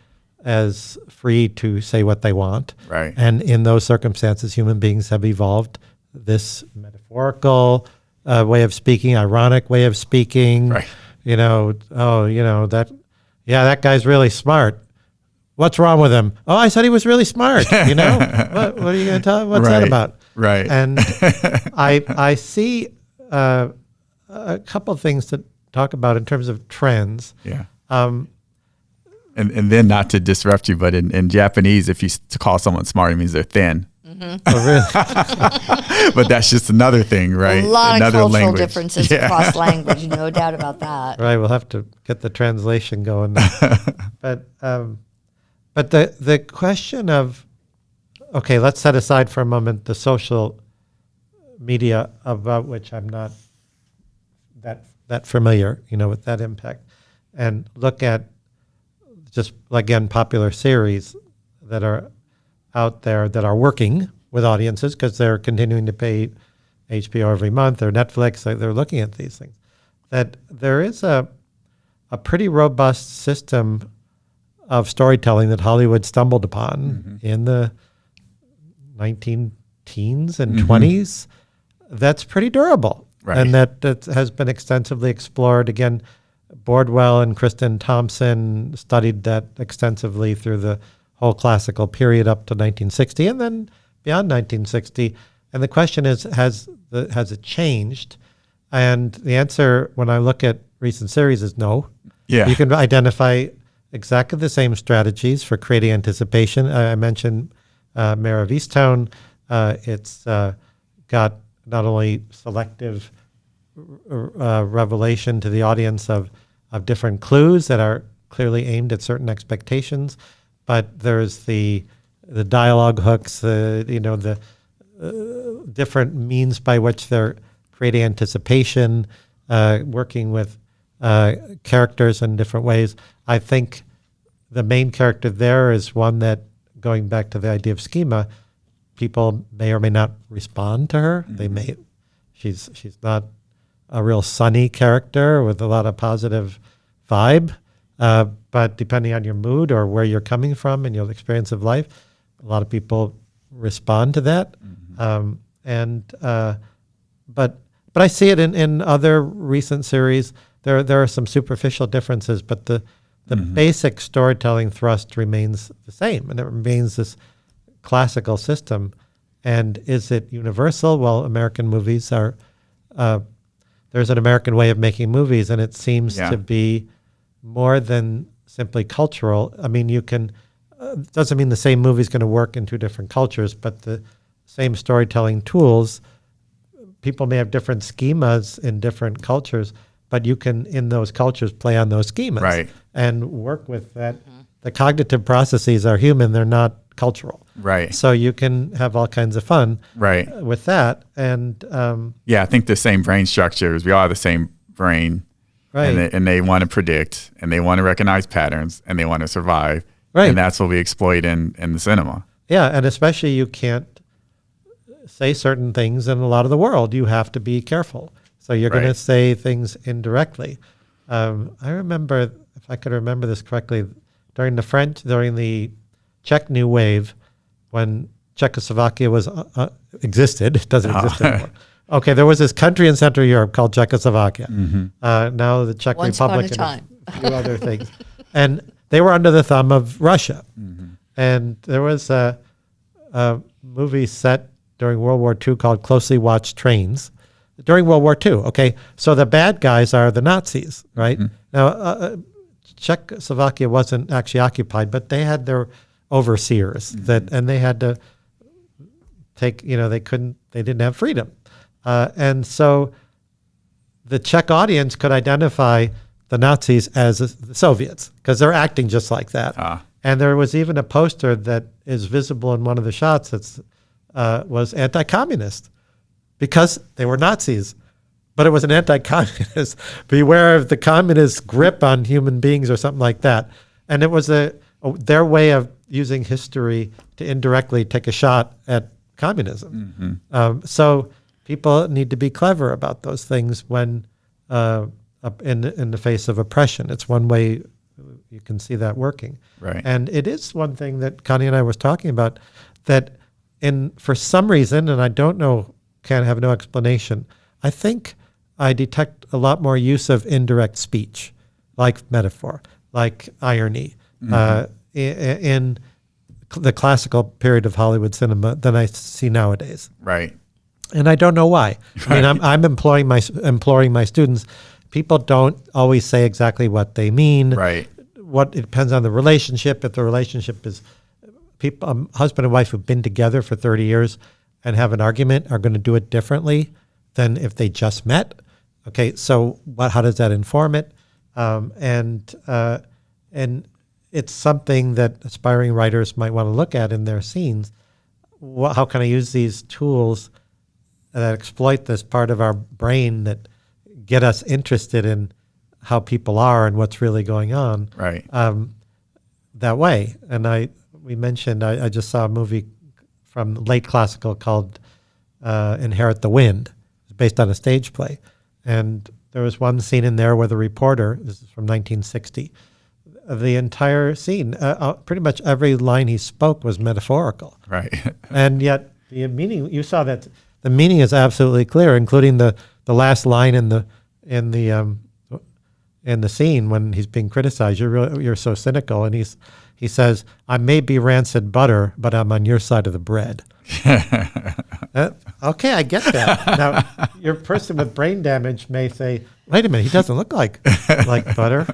Speaker 2: as free to say what they want.
Speaker 1: Right.
Speaker 2: And in those circumstances, human beings have evolved this metaphorical way of speaking, ironic way of speaking.
Speaker 1: Right.
Speaker 2: That guy's really smart. What's wrong with him? Oh, I said he was really smart. What are you going to tell him? What's that about?
Speaker 1: Right.
Speaker 2: And I see a couple of things to talk about in terms of trends.
Speaker 1: Yeah. And then not to disrupt you, but in Japanese, if you call someone smart, it means they're thin.
Speaker 2: Oh, really?
Speaker 1: But that's just another thing, right?
Speaker 3: A lot
Speaker 1: another
Speaker 3: of cultural
Speaker 1: language.
Speaker 3: Differences across language, no doubt about that.
Speaker 2: Right, we'll have to get the translation going. But the question of, okay, let's set aside for a moment the social media about which I'm not that familiar, with that impact, and look at just, again, popular series that are out there that are working with audiences because they're continuing to pay HBO every month or Netflix. They're looking at these things. That there is a pretty robust system of storytelling that Hollywood stumbled upon in the 19-teens and 20s. That's pretty durable.
Speaker 1: Right.
Speaker 2: And that has been extensively explored. Again, Bordell and Kristen Thompson studied that extensively through the whole classical period up to 1960 and then beyond 1960. And the question is, has it changed? And the answer, when I look at recent series, is no.
Speaker 1: Yeah.
Speaker 2: You can identify exactly the same strategies for creating anticipation. I mentioned Mayor of Easttown. It's got not only selective revelation to the audience of different clues that are clearly aimed at certain expectations, but there's the dialogue hooks, the different means by which they're creating anticipation, working with characters in different ways. I think the main character there is one that, going back to the idea of schema, people may or may not respond to her. They may. She's not a real sunny character with a lot of positive vibe, but depending on your mood or where you're coming from and your experience of life, a lot of people respond to that. But I see it in other recent series. There are some superficial differences, but the basic storytelling thrust remains the same, and it remains this classical system. And is it universal? Well, American movies are there's an American way of making movies, and it seems
Speaker 1: Yeah.
Speaker 2: to be more than simply cultural. I mean, you can, doesn't mean the same movie is going to work in two different cultures, but the same storytelling tools, people may have different schemas in different cultures, but you can, in those cultures, play on those schemas
Speaker 1: Right.
Speaker 2: and work with that. The cognitive processes are human, they're not cultural.
Speaker 1: Right.
Speaker 2: So you can have all kinds of fun
Speaker 1: Right.
Speaker 2: with that. And
Speaker 1: Yeah, I think the same brain structures. We all have the same brain,
Speaker 2: right.
Speaker 1: and they want to predict, and they want to recognize patterns, and they want to survive.
Speaker 2: Right.
Speaker 1: And that's what we exploit in the cinema.
Speaker 2: Yeah, and especially you can't say certain things in a lot of the world. You have to be careful. So you're going to
Speaker 1: Right.
Speaker 2: say things indirectly. I remember, if I could remember this correctly, during the Czech New Wave, when Czechoslovakia was existed, it doesn't exist anymore. Okay, there was this country in Central Europe called Czechoslovakia. Now the Czech
Speaker 3: Once upon a
Speaker 2: Republic
Speaker 3: time.
Speaker 2: and a few other things. And they were under the thumb of Russia. And there was a movie set during World War II called Closely Watched Trains. During World War II, okay? So the bad guys are the Nazis, right? Now, Czechoslovakia wasn't actually occupied, but they had their overseers and they had to take, they didn't have freedom. And so the Czech audience could identify the Nazis as the Soviets because they're acting just like that. And there was even a poster that is visible in one of the shots that was anti-communist because they were Nazis. But it was an anti-communist. Beware of the communist grip on human beings or something like that. And it was their way of using history to indirectly take a shot at communism. So people need to be clever about those things when in the face of oppression. It's one way you can see that working.
Speaker 1: Right.
Speaker 2: And it is one thing that Connie and I was talking about that for some reason, and I don't know, can't have no explanation, I think I detect a lot more use of indirect speech, like metaphor, like irony, in the classical period of Hollywood cinema than I see nowadays.
Speaker 1: Right.
Speaker 2: And I don't know why. I mean, I'm imploring my students. People don't always say exactly what they mean.
Speaker 1: Right.
Speaker 2: It depends on the relationship. If the relationship is husband and wife who've been together for 30 years and have an argument are going to do it differently than if they just met. Okay, so how does that inform it? And it's something that aspiring writers might want to look at in their scenes. How can I use these tools that exploit this part of our brain that get us interested in how people are and what's really going on?
Speaker 1: Right.
Speaker 2: That way. And we mentioned I just saw a movie from late classical called Inherit the Wind. It's based on a stage play. And there was one scene in there where the reporter, this is from 1960, the entire scene, pretty much every line he spoke was metaphorical.
Speaker 1: Right.
Speaker 2: And yet the meaning, you saw that the meaning is absolutely clear, including the last line in the scene when he's being criticized. You're so cynical, and he says, "I may be rancid butter, but I'm on your side of the bread." Okay, I get that. Now, your person with brain damage may say, "Wait a minute, he doesn't look like butter,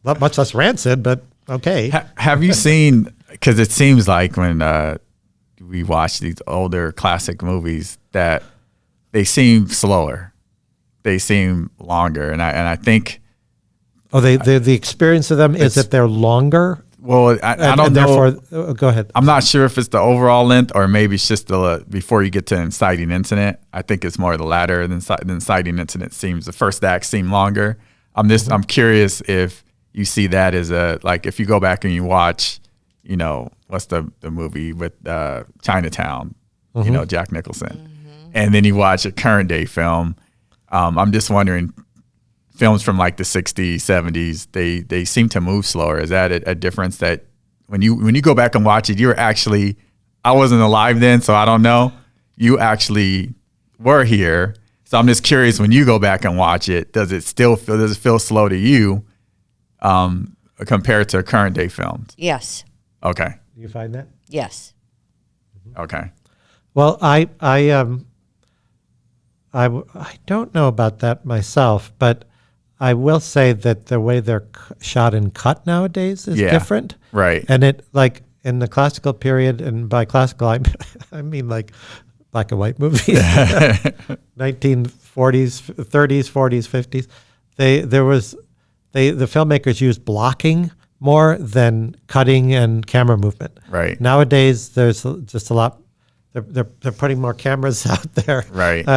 Speaker 2: not much less rancid, but okay."
Speaker 1: Have you seen? Because it seems like when we watch these older classic movies that they seem slower, they seem longer, and I think.
Speaker 2: Oh, the experience of them is that they're longer.
Speaker 1: Well, I don't know.
Speaker 2: Therefore, go ahead.
Speaker 1: I'm not sure if it's the overall length or maybe it's just before you get to inciting incident. I think it's more the latter. The inciting incident seems the first act seem longer. I'm curious if you see that as if you go back and you watch, what's the movie with Chinatown, Jack Nicholson, and then you watch a current day film. I'm just wondering. Films from like the 60s, 70s, they seem to move slower. Is that a difference that when you go back and watch it, I wasn't alive then, so I don't know. You actually were here. So I'm just curious, when you go back and watch it, does it feel slow to you compared to current day films?
Speaker 3: Yes.
Speaker 1: Okay.
Speaker 2: You find that?
Speaker 3: Yes.
Speaker 1: Okay.
Speaker 2: Well, I I don't know about that myself, but I will say that the way they're shot and cut nowadays is different.
Speaker 1: Right.
Speaker 2: And it, like in the classical period, and by classical, I mean like black and white movies, 1940s, 30s, 40s, 50s. The filmmakers used blocking more than cutting and camera movement.
Speaker 1: Right.
Speaker 2: Nowadays, there's just a lot. They're putting more cameras out there.
Speaker 1: Right.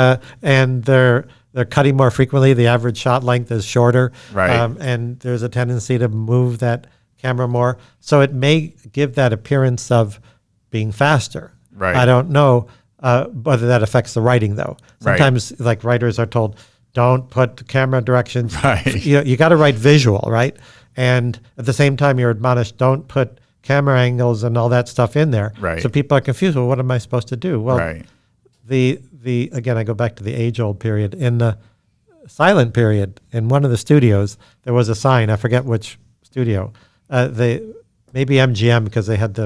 Speaker 2: And they're cutting more frequently. The average shot length is shorter.
Speaker 1: Right.
Speaker 2: And there's a tendency to move that camera more. So it may give that appearance of being faster.
Speaker 1: Right.
Speaker 2: I don't know whether that affects the writing, though. Sometimes, like, writers are told, don't put camera directions.
Speaker 1: Right.
Speaker 2: You got to write visual, right? And at the same time, you're admonished, don't put camera angles and all that stuff in there.
Speaker 1: Right.
Speaker 2: So people are confused. Well, what am I supposed to do? Well,
Speaker 1: Right.
Speaker 2: Again, I go back to the age-old period. In the silent period, in one of the studios, there was a sign. I forget which studio. Maybe MGM, because they had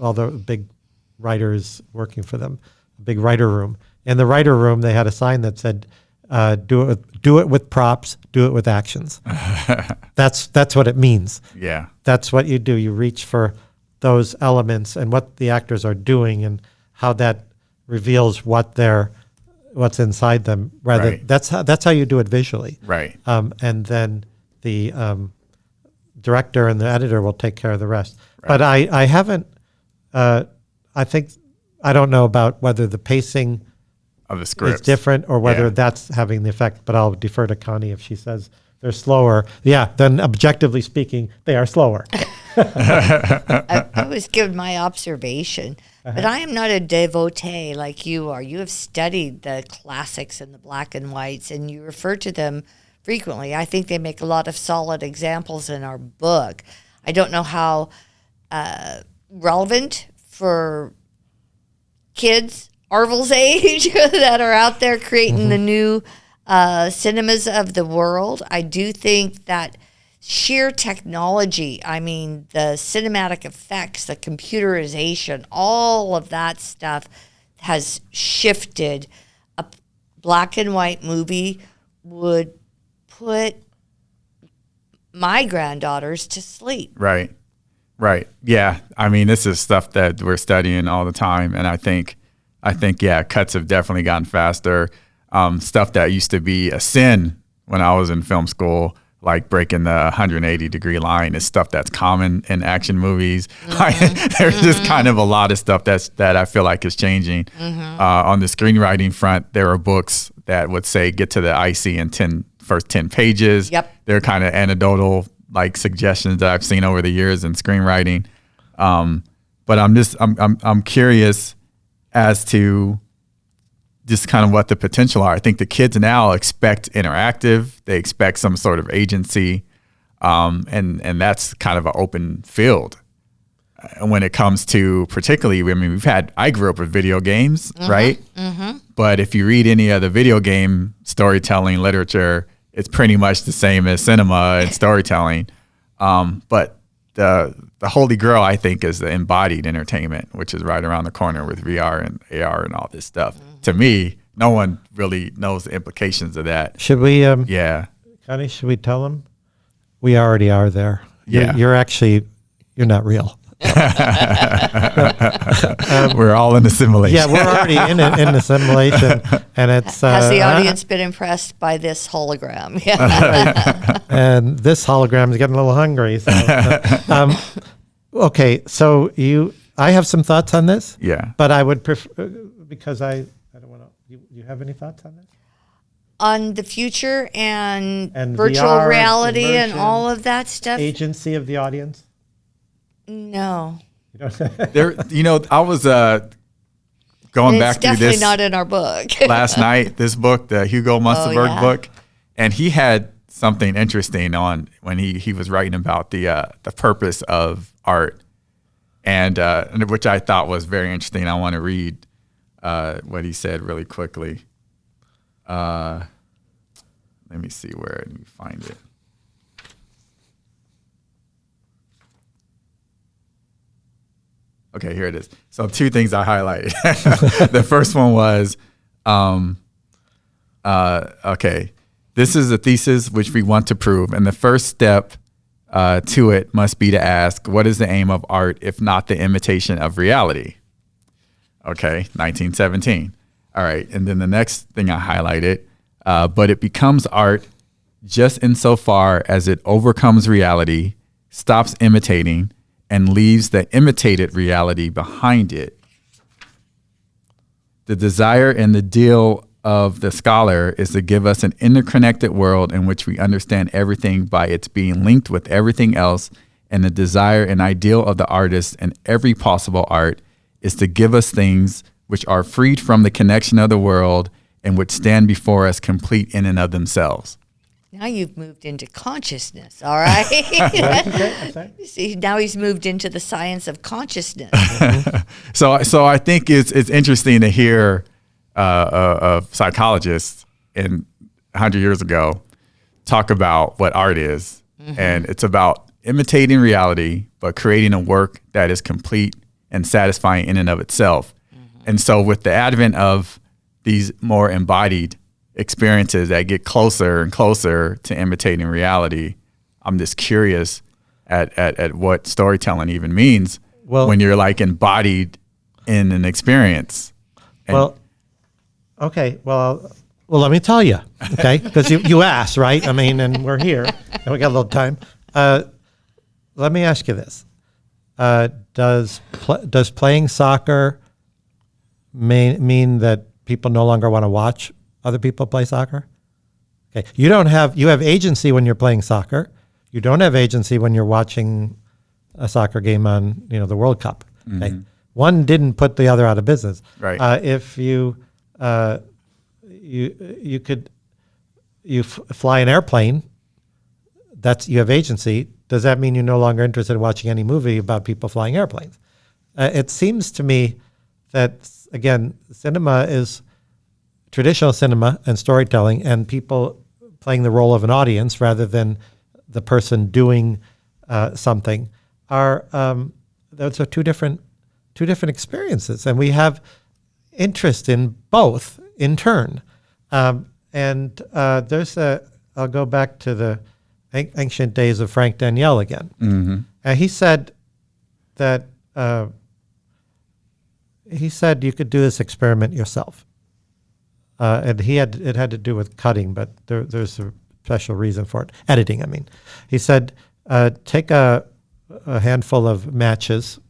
Speaker 2: all the big writers working for them, a big writer room. In the writer room, they had a sign that said, "Do it with props. Do it with actions." That's what it means.
Speaker 1: Yeah.
Speaker 2: That's what you do. You reach for those elements and what the actors are doing and how that reveals what's inside them. Rather,
Speaker 1: Right.
Speaker 2: that's how you do it visually.
Speaker 1: Right.
Speaker 2: And then the director and the editor will take care of the rest.
Speaker 1: Right.
Speaker 2: But I haven't. I don't know about whether the pacing
Speaker 1: Of the scripts.
Speaker 2: is different or whether
Speaker 1: Yeah.
Speaker 2: that's having the effect. But I'll defer to Connie if she says they're slower. Yeah, then objectively speaking, they are slower.
Speaker 3: I was given my observation, but I am not a devotee like you are. You have studied the classics and the black and whites, and you refer to them frequently. I think they make a lot of solid examples in our book. I don't know how relevant for kids Arvel's age that are out there creating the new cinemas of the world. I do think that sheer technology, I mean, the cinematic effects, the computerization, all of that stuff has shifted. A black and white movie would put my granddaughters to sleep.
Speaker 1: Right. Right. Yeah. I mean, this is stuff that we're studying all the time. And I think, yeah, cuts have definitely gotten faster. Stuff that used to be a sin when I was in film school, like breaking the 180-degree line, is stuff that's common in action movies. There's just kind of a lot of stuff that I feel like is changing. On the screenwriting front, there are books that would say get to the IC in first 10 pages.
Speaker 3: Yep.
Speaker 1: They're kind of anecdotal like suggestions that I've seen over the years in screenwriting. But I'm curious as to just kind of what the potential are. I think the kids now expect interactive. They expect some sort of agency. And that's kind of an open field. When it comes to particularly, I mean, I grew up with video games, right? But if you read any of the video game storytelling literature, it's pretty much the same as cinema and storytelling. But the holy grail, I think, is the embodied entertainment, which is right around the corner with VR and AR and all this stuff. To me, no one really knows the implications of that.
Speaker 2: Should we,
Speaker 1: Yeah.
Speaker 2: Connie, should we tell them? We already are there.
Speaker 1: Yeah.
Speaker 2: You're not real.
Speaker 1: We're all in the simulation.
Speaker 2: Yeah, we're already in the simulation, and it's
Speaker 3: Has the audience been impressed by this hologram? Yeah.
Speaker 2: and this hologram is getting a little hungry. So, okay, so I have some thoughts on this.
Speaker 1: Yeah.
Speaker 2: But I would prefer, because I don't want to. You have any thoughts on this?
Speaker 3: On the future and virtual
Speaker 2: VR,
Speaker 3: reality and
Speaker 2: immersion,
Speaker 3: all of that stuff?
Speaker 2: Agency of the audience.
Speaker 3: No.
Speaker 1: I was going back
Speaker 3: It's
Speaker 1: through
Speaker 3: definitely
Speaker 1: this
Speaker 3: not in our book.
Speaker 1: last night, this book, the Hugo Munsterberg
Speaker 3: yeah.
Speaker 1: book, and he had something interesting on when he was writing about the purpose of art, and which I thought was very interesting. I want to read what he said really quickly. Let me see where I can find it. Okay, here it is. So 2 things I highlighted. The first one was Okay. This is a thesis which we want to prove. And the first step to it must be to ask, what is the aim of art if not the imitation of reality? Okay, 1917. All right. And then the next thing I highlighted, but it becomes art just insofar as it overcomes reality, stops imitating, and leaves the imitated reality behind it. The desire and the deal of the scholar is to give us an interconnected world in which we understand everything by its being linked with everything else, and the desire and ideal of the artist in every possible art is to give us things which are freed from the connection of the world and which stand before us complete in and of themselves.
Speaker 3: Now you've moved into consciousness, all right? See, now he's moved into the science of consciousness.
Speaker 1: So I think it's interesting to hear a psychologist 100 years ago talk about what art is. And it's about imitating reality, but creating a work that is complete and satisfying in and of itself. And so with the advent of these more embodied experiences that get closer and closer to imitating reality, I'm just curious at what storytelling even means when you're like embodied in an experience. And
Speaker 2: let me tell you, okay, because you asked, right? I mean, and we're here, and we got a little time. Let me ask you this: does playing soccer mean that people no longer want to watch other people play soccer? Okay, you have agency when you're playing soccer. You don't have agency when you're watching a soccer game on the World Cup. Okay, one didn't put the other out of business.
Speaker 1: Right.
Speaker 2: If you fly an airplane, you have agency. Does that mean you're no longer interested in watching any movie about people flying airplanes? It seems to me that, again, cinema is traditional cinema and storytelling, and people playing the role of an audience rather than the person doing something those are two different experiences, and we have interest in both in turn. I'll go back to the ancient days of Frank Daniel again. He said that you could do this experiment yourself. And it had to do with cutting, but there's a special reason for it. Editing, I mean. He said, take a handful of matches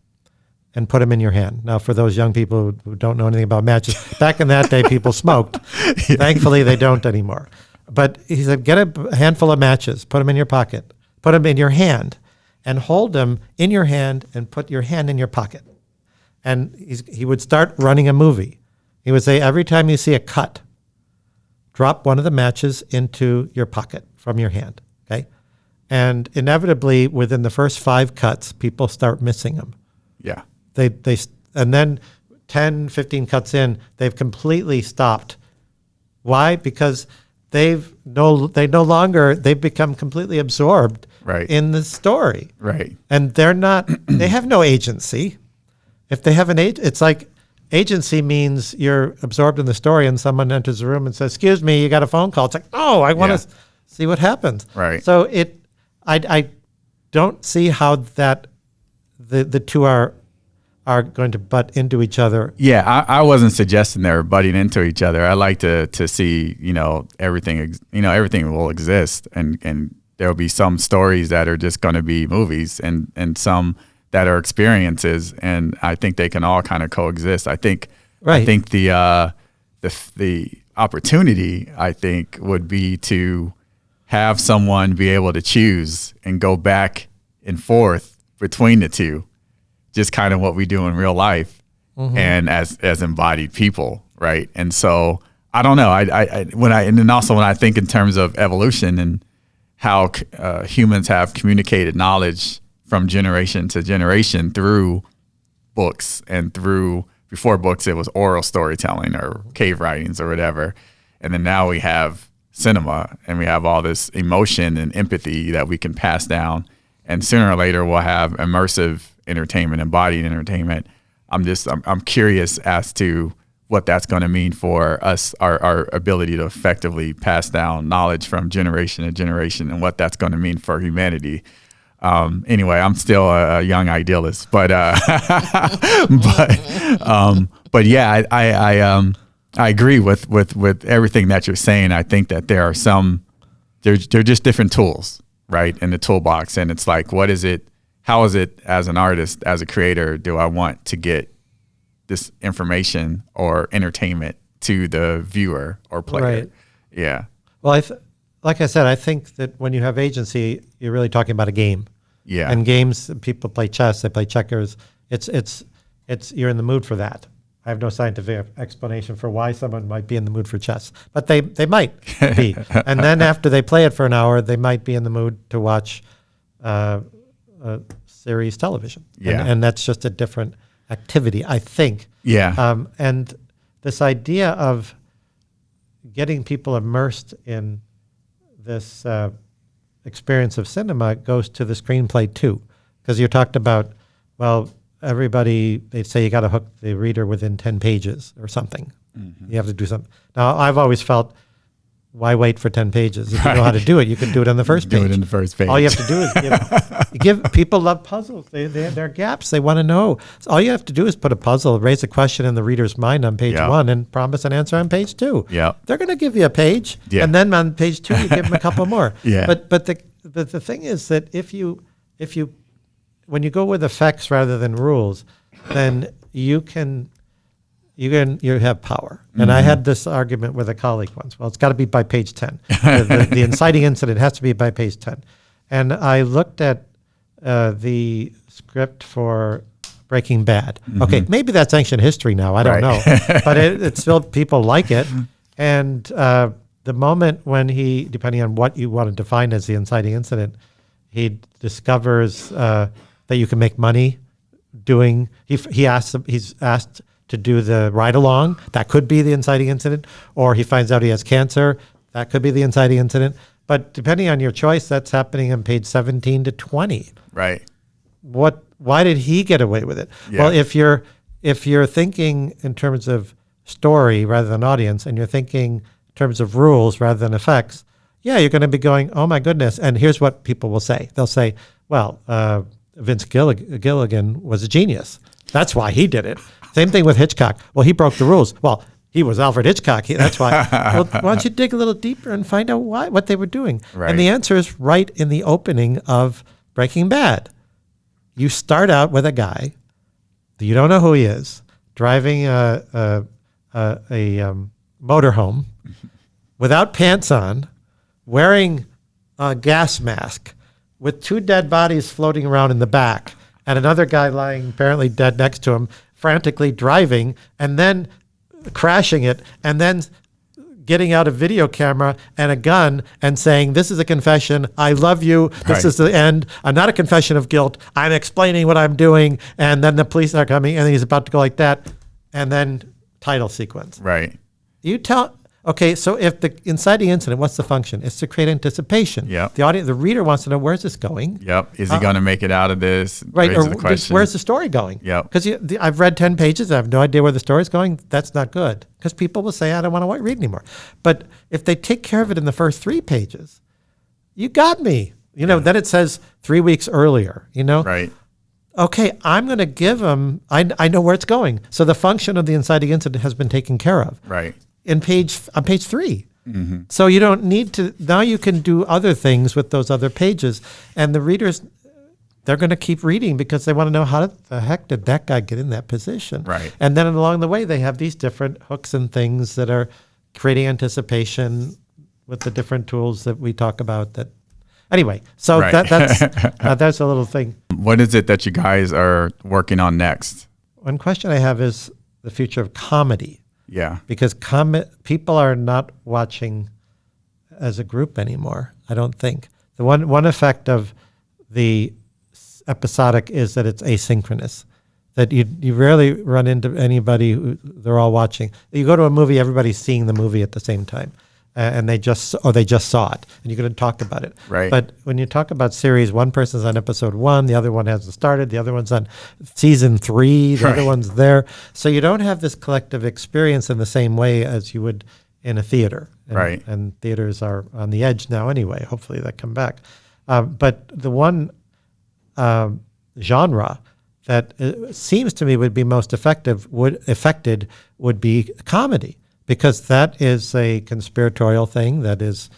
Speaker 2: and put them in your hand. Now, for those young people who don't know anything about matches, back in that day, people smoked. Thankfully, they don't anymore. But he said, get a handful of matches, put them in your pocket, put them in your hand, and hold them in your hand and put your hand in your pocket. And he would start running a movie. He would say, every time you see a cut, drop one of the matches into your pocket from your hand, okay? And inevitably, within the first 5 cuts, people start missing them.
Speaker 1: Yeah.
Speaker 2: And then 10, 15 cuts in, they've completely stopped. Why? Because they've become completely absorbed in the story.
Speaker 1: Right.
Speaker 2: And they have no agency. If they have it's like agency means you're absorbed in the story and someone enters the room and says, excuse me, you got a phone call. It's like, oh, I want to see what happens.
Speaker 1: Right.
Speaker 2: So I don't see how that the two are going to butt into each other.
Speaker 1: Yeah, I wasn't suggesting they were butting into each other. I like to see, everything will exist, and there will be some stories that are just going to be movies, and some that are experiences, and I think they can all kind of coexist. I think the opportunity, I think, would be to have someone be able to choose and go back and forth between the two, just kind of what we do in real life, and as embodied people, right? And so I don't know. When I think in terms of evolution and how humans have communicated knowledge from generation to generation through books, and before books it was oral storytelling or cave writings or whatever, and then now we have cinema and we have all this emotion and empathy that we can pass down, and sooner or later we'll have immersive entertainment, embodied entertainment. I'm curious as to what that's going to mean for us, our ability to effectively pass down knowledge from generation to generation, and what that's going to mean for humanity. Anyway, I'm still a young idealist, but but yeah, I agree with everything that you're saying. I think that there are they're just different tools, right, in the toolbox, and it's like, what is it? How is it, as an artist, as a creator, do I want to get this information or entertainment to the viewer or player?
Speaker 2: Right.
Speaker 1: Yeah.
Speaker 2: Well, like I said, I think that when you have agency, you're really talking about a game.
Speaker 1: Yeah.
Speaker 2: And games, people play chess, they play checkers. It's you're in the mood for that. I have no scientific explanation for why someone might be in the mood for chess, but they might be. And then after they play it for an hour, they might be in the mood to watch series television.
Speaker 1: Yeah.
Speaker 2: And that's just a different activity, I think.
Speaker 1: Yeah.
Speaker 2: And this idea of getting people immersed in this experience of cinema goes to the screenplay too, because you talked about, well, everybody, they say you got to hook the reader within 10 pages or something. Mm-hmm. You have to do something. Now, I've always felt, why wait for 10 pages? If you know how to do it, you can do it on the first page.
Speaker 1: Do it in the first page.
Speaker 2: All you have to do is give people love puzzles. There are gaps. They want to know. So all you have to do is put a puzzle, raise a question in the reader's mind on page 1, and promise an answer on page 2.
Speaker 1: Yeah.
Speaker 2: They're going to give you a page, and then on page 2, you give them a couple more.
Speaker 1: Yeah.
Speaker 2: But the thing is that if you when you go with effects rather than rules, then you have power. And I had this argument with a colleague once. Well, it's got to be by page 10. The inciting incident has to be by page 10. And I looked at the script for Breaking Bad. Mm-hmm. Okay, maybe that's ancient history now. I don't know. But it's still, people like it. And the moment when he, depending on what you want to define as the inciting incident, he discovers that you can make money doing, he's asked to do the ride along. That could be the inciting incident. Or he finds out he has cancer. That could be the inciting incident. But depending on your choice, that's happening on page 17 to 20.
Speaker 1: Right.
Speaker 2: Why did he get away with it?
Speaker 1: Yeah.
Speaker 2: Well, if you're thinking in terms of story rather than audience, and you're thinking in terms of rules rather than effects, yeah, you're going to be going, oh my goodness. And here's what people will say. They'll say, well, Vince Gilligan was a genius. That's why he did it. Same thing with Hitchcock. Well, he broke the rules. Well, he was Alfred Hitchcock. That's why. Well, why don't you dig a little deeper and find out what they were doing?
Speaker 1: Right.
Speaker 2: And the answer is right in the opening of Breaking Bad. You start out with a guy that you don't know who he is, driving a motorhome without pants on, wearing a gas mask, with 2 dead bodies floating around in the back, and another guy lying apparently dead next to him, frantically driving, and then crashing it, and then getting out a video camera and a gun and saying, this is a confession. I love you. This is the end. I'm not a confession of guilt. I'm explaining what I'm doing. And then the police are coming, and he's about to go like that. And then title sequence.
Speaker 1: Right.
Speaker 2: Okay, so if the inciting incident, what's the function? It's to create anticipation.
Speaker 1: Yep.
Speaker 2: The reader wants to know, where's this going?
Speaker 1: Yep. Is he going to make it out of this?
Speaker 2: Right.
Speaker 1: Raises
Speaker 2: Or
Speaker 1: the question.
Speaker 2: where's the story going?
Speaker 1: Yep.
Speaker 2: Because I've read 10 pages. I have no idea where the story's going. That's not good. Because people will say, I don't want to read anymore. But if they take care of it in the first 3 pages, you got me. Then it says 3 weeks earlier,
Speaker 1: Right.
Speaker 2: Okay, I'm going to give them, I know where it's going. So the function of the inciting incident has been taken care of.
Speaker 1: Right.
Speaker 2: On page 3.
Speaker 1: Mm-hmm.
Speaker 2: So you don't need to, now you can do other things with those other pages. And the readers, they're going to keep reading because they want to know, how the heck did that guy get in that position?
Speaker 1: Right.
Speaker 2: And then along the way, they have these different hooks and things that are creating anticipation with the different tools that we talk about. That anyway, so
Speaker 1: Right.
Speaker 2: that's a little thing.
Speaker 1: What is it that you guys are working on next?
Speaker 2: One question I have is the future of comedy.
Speaker 1: Yeah.
Speaker 2: Because people are not watching as a group anymore, I don't think. The one effect of the episodic is that it's asynchronous, that you rarely run into anybody who they're all watching. You go to a movie, everybody's seeing the movie at the same time. and they just saw it, and you could have talked about it.
Speaker 1: Right.
Speaker 2: But when you talk about series, one person's on episode 1, the other one hasn't started, the other one's on season 3, the other one's there. So you don't have this collective experience in the same way as you would in a theater.
Speaker 1: Right.
Speaker 2: And theaters are on the edge now anyway. Hopefully they come back. But the one genre that seems to me would be most affected would be comedy, because that is a conspiratorial thing that is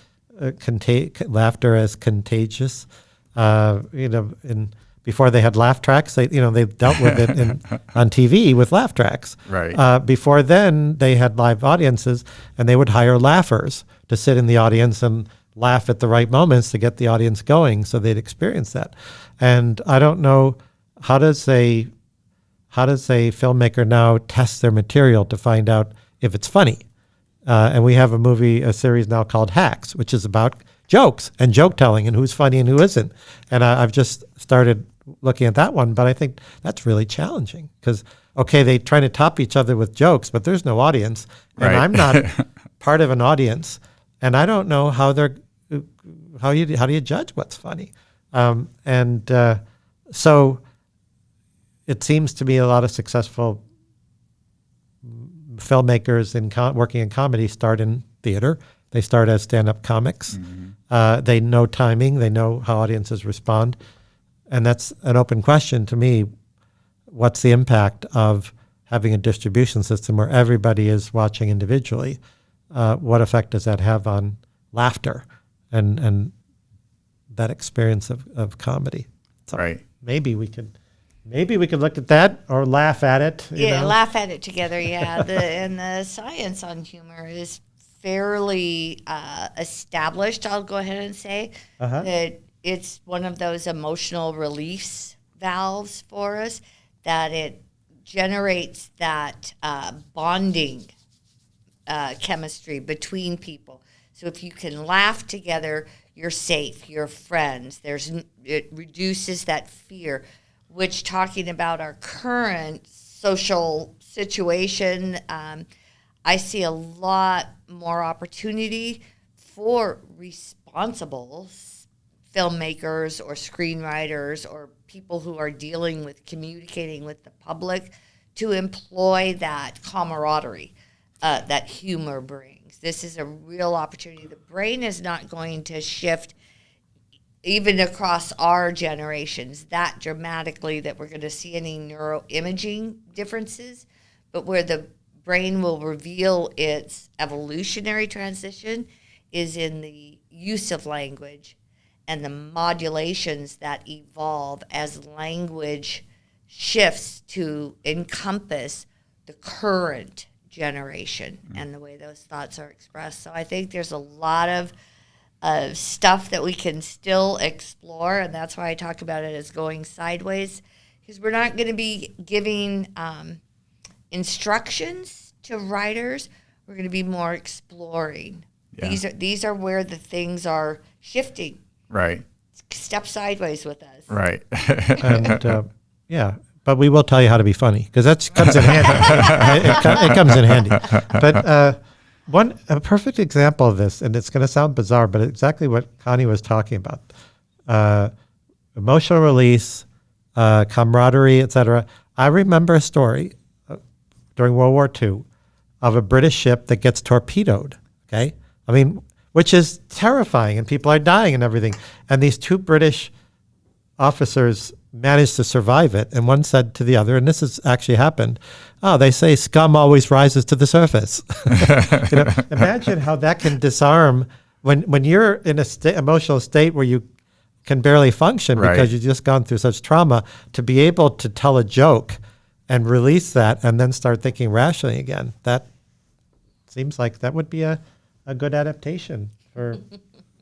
Speaker 2: laughter as contagious. Before they had laugh tracks, they dealt with it on TV with laugh tracks.
Speaker 1: Right.
Speaker 2: Before then, they had live audiences, and they would hire laughers to sit in the audience and laugh at the right moments to get the audience going, so they'd experience that. And I don't know, how does a filmmaker now test their material to find out if it's funny? And we have a series now called Hacks, which is about jokes and joke telling and who's funny and who isn't. And I've just started looking at that one, but I think that's really challenging because, okay, they try to top each other with jokes, but there's no audience, and
Speaker 1: Right.
Speaker 2: I'm not part of an audience, and I don't know how do you judge what's funny? So it seems to me a lot of successful filmmakers working in comedy start in theater. They start as stand-up comics.
Speaker 1: Mm-hmm.
Speaker 2: They know timing. They know how audiences respond. And that's an open question to me. What's the impact of having a distribution system where everybody is watching individually? What effect does that have on laughter and that experience of comedy? So
Speaker 1: Right.
Speaker 2: maybe we could look at that or laugh at it.
Speaker 3: Laugh at it together. Yeah, and the science on humor is fairly established. I'll go ahead and say that it's one of those emotional release valves for us, that it generates that bonding chemistry between people. So if you can laugh together, you're safe, you're friends. It reduces that fear, which, talking about our current social situation, I see a lot more opportunity for responsible filmmakers or screenwriters or people who are dealing with communicating with the public to employ that camaraderie that humor brings. This is a real opportunity. The brain is not going to shift even across our generations that dramatically that we're going to see any neuroimaging differences, but where the brain will reveal its evolutionary transition is in the use of language and the modulations that evolve as language shifts to encompass the current generation and the way those thoughts are expressed. So I think there's a lot of stuff that we can still explore, and that's why I talk about it as going sideways, because we're not going to be giving instructions to writers. We're going to be more exploring. Yeah. These are where the things are shifting.
Speaker 1: Right.
Speaker 3: Step sideways with us.
Speaker 1: Right.
Speaker 2: And yeah, but we will tell you how to be funny, because that comes in handy. It comes in handy. But a perfect example of this, and it's going to sound bizarre, but exactly what Connie was talking about, emotional release, camaraderie, etc. I remember a story during World War II of a British ship that gets torpedoed. Okay, I mean, which is terrifying, and people are dying and everything. And these two British officers managed to survive it, and one said to the other, and this has actually happened, they say scum always rises to the surface. Imagine how that can disarm when you're in a emotional state where you can barely function because you've just gone through such trauma, to be able to tell a joke and release that and then start thinking rationally again. That seems like that would be a good adaptation for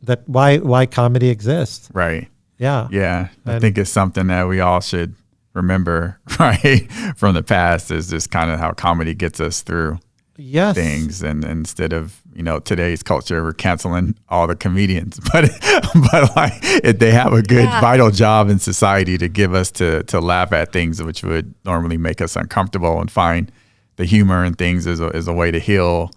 Speaker 2: that. Why comedy exists.
Speaker 1: Right.
Speaker 2: Yeah.
Speaker 1: Yeah. I think it's something that we all should remember, right, from the past, is just kind of how comedy gets us through things. And instead of, today's culture, we're canceling all the comedians. But like, if they have a good vital job in society to give us to laugh at things which would normally make us uncomfortable, and find the humor in things as a way to heal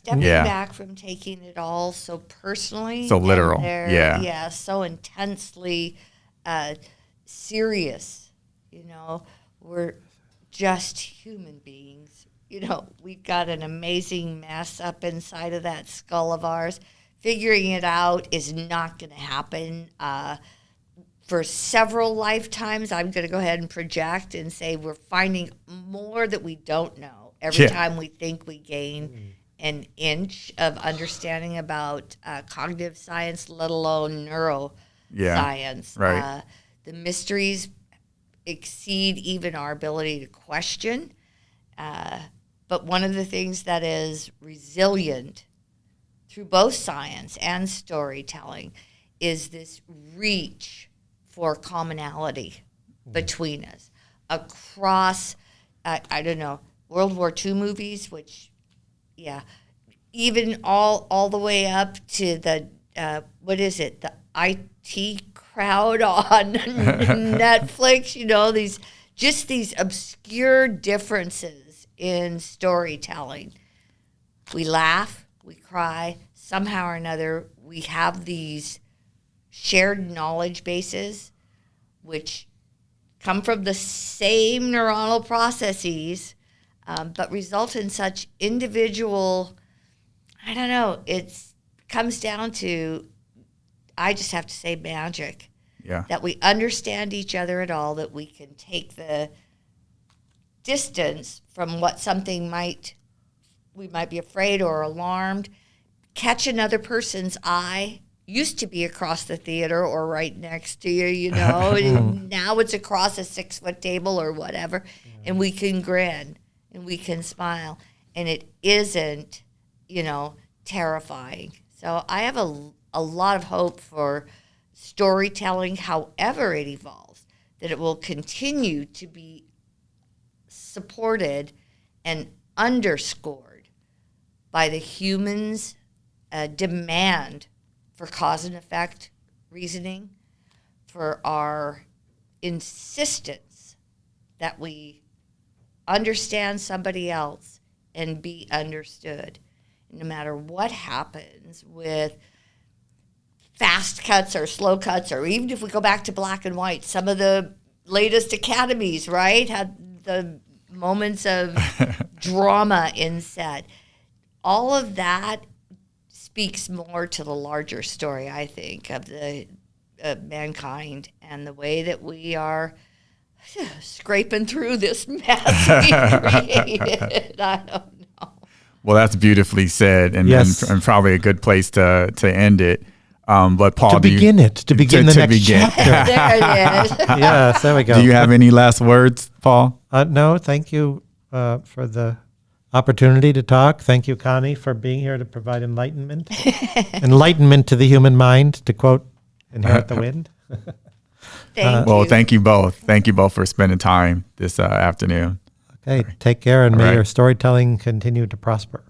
Speaker 3: stepping
Speaker 1: Yeah.
Speaker 3: back from taking it all so personally.
Speaker 1: So literal.
Speaker 3: and they're,
Speaker 1: Yeah.
Speaker 3: Yeah, so intensely serious. You know, we're just human beings. You know, we've got an amazing mess up inside of that skull of ours. Figuring it out is not going to happen for several lifetimes. I'm going to go ahead and project and say we're finding more that we don't know every time we think we gain an inch of understanding about cognitive science, let alone neuroscience.
Speaker 1: Right.
Speaker 3: The mysteries exceed even our ability to question. But one of the things that is resilient through both science and storytelling is this reach for commonality between us across, I don't know, World War II movies, which, even all the way up to the, the IT crowd on Netflix, you know, these obscure differences in storytelling. We laugh, we cry, somehow or another, we have these shared knowledge bases which come from the same neuronal processes, but result in such individual, I don't know, it comes down to, I just have to say, magic.
Speaker 1: Yeah.
Speaker 3: That we understand each other at all, that we can take the distance from what something we might be afraid or alarmed, catch another person's eye. Used to be across the theater or right next to you, you know. And now it's across a 6-foot table or whatever, and we can grin and we can smile, and it isn't, you know, terrifying. So I have a lot of hope for storytelling, however it evolves, that it will continue to be supported and underscored by the humans' demand for cause and effect reasoning, for our insistence that we understand somebody else and be understood. No matter what happens with fast cuts or slow cuts, or even if we go back to black and white, some of the latest academies, right, had the moments of drama in set. All of that speaks more to the larger story, I think, of the mankind and the way that we are scraping through this mess we created. I don't know.
Speaker 1: Well, that's beautifully said, and,
Speaker 2: Yes.
Speaker 1: and probably a good place to end it. But Paul,
Speaker 2: To begin the next chapter.
Speaker 3: There it is.
Speaker 2: Yes, there we go.
Speaker 1: Do you have any last words, Paul?
Speaker 2: No, thank you for the opportunity to talk. Thank you, Connie, for being here to provide enlightenment. Enlightenment to the human mind, to quote Inherit the Wind.
Speaker 3: Thank
Speaker 1: Well,
Speaker 3: you.
Speaker 1: thank you both. Thank you both for spending time this afternoon.
Speaker 2: Okay, take care, and may
Speaker 1: All right.
Speaker 2: your storytelling continue to prosper.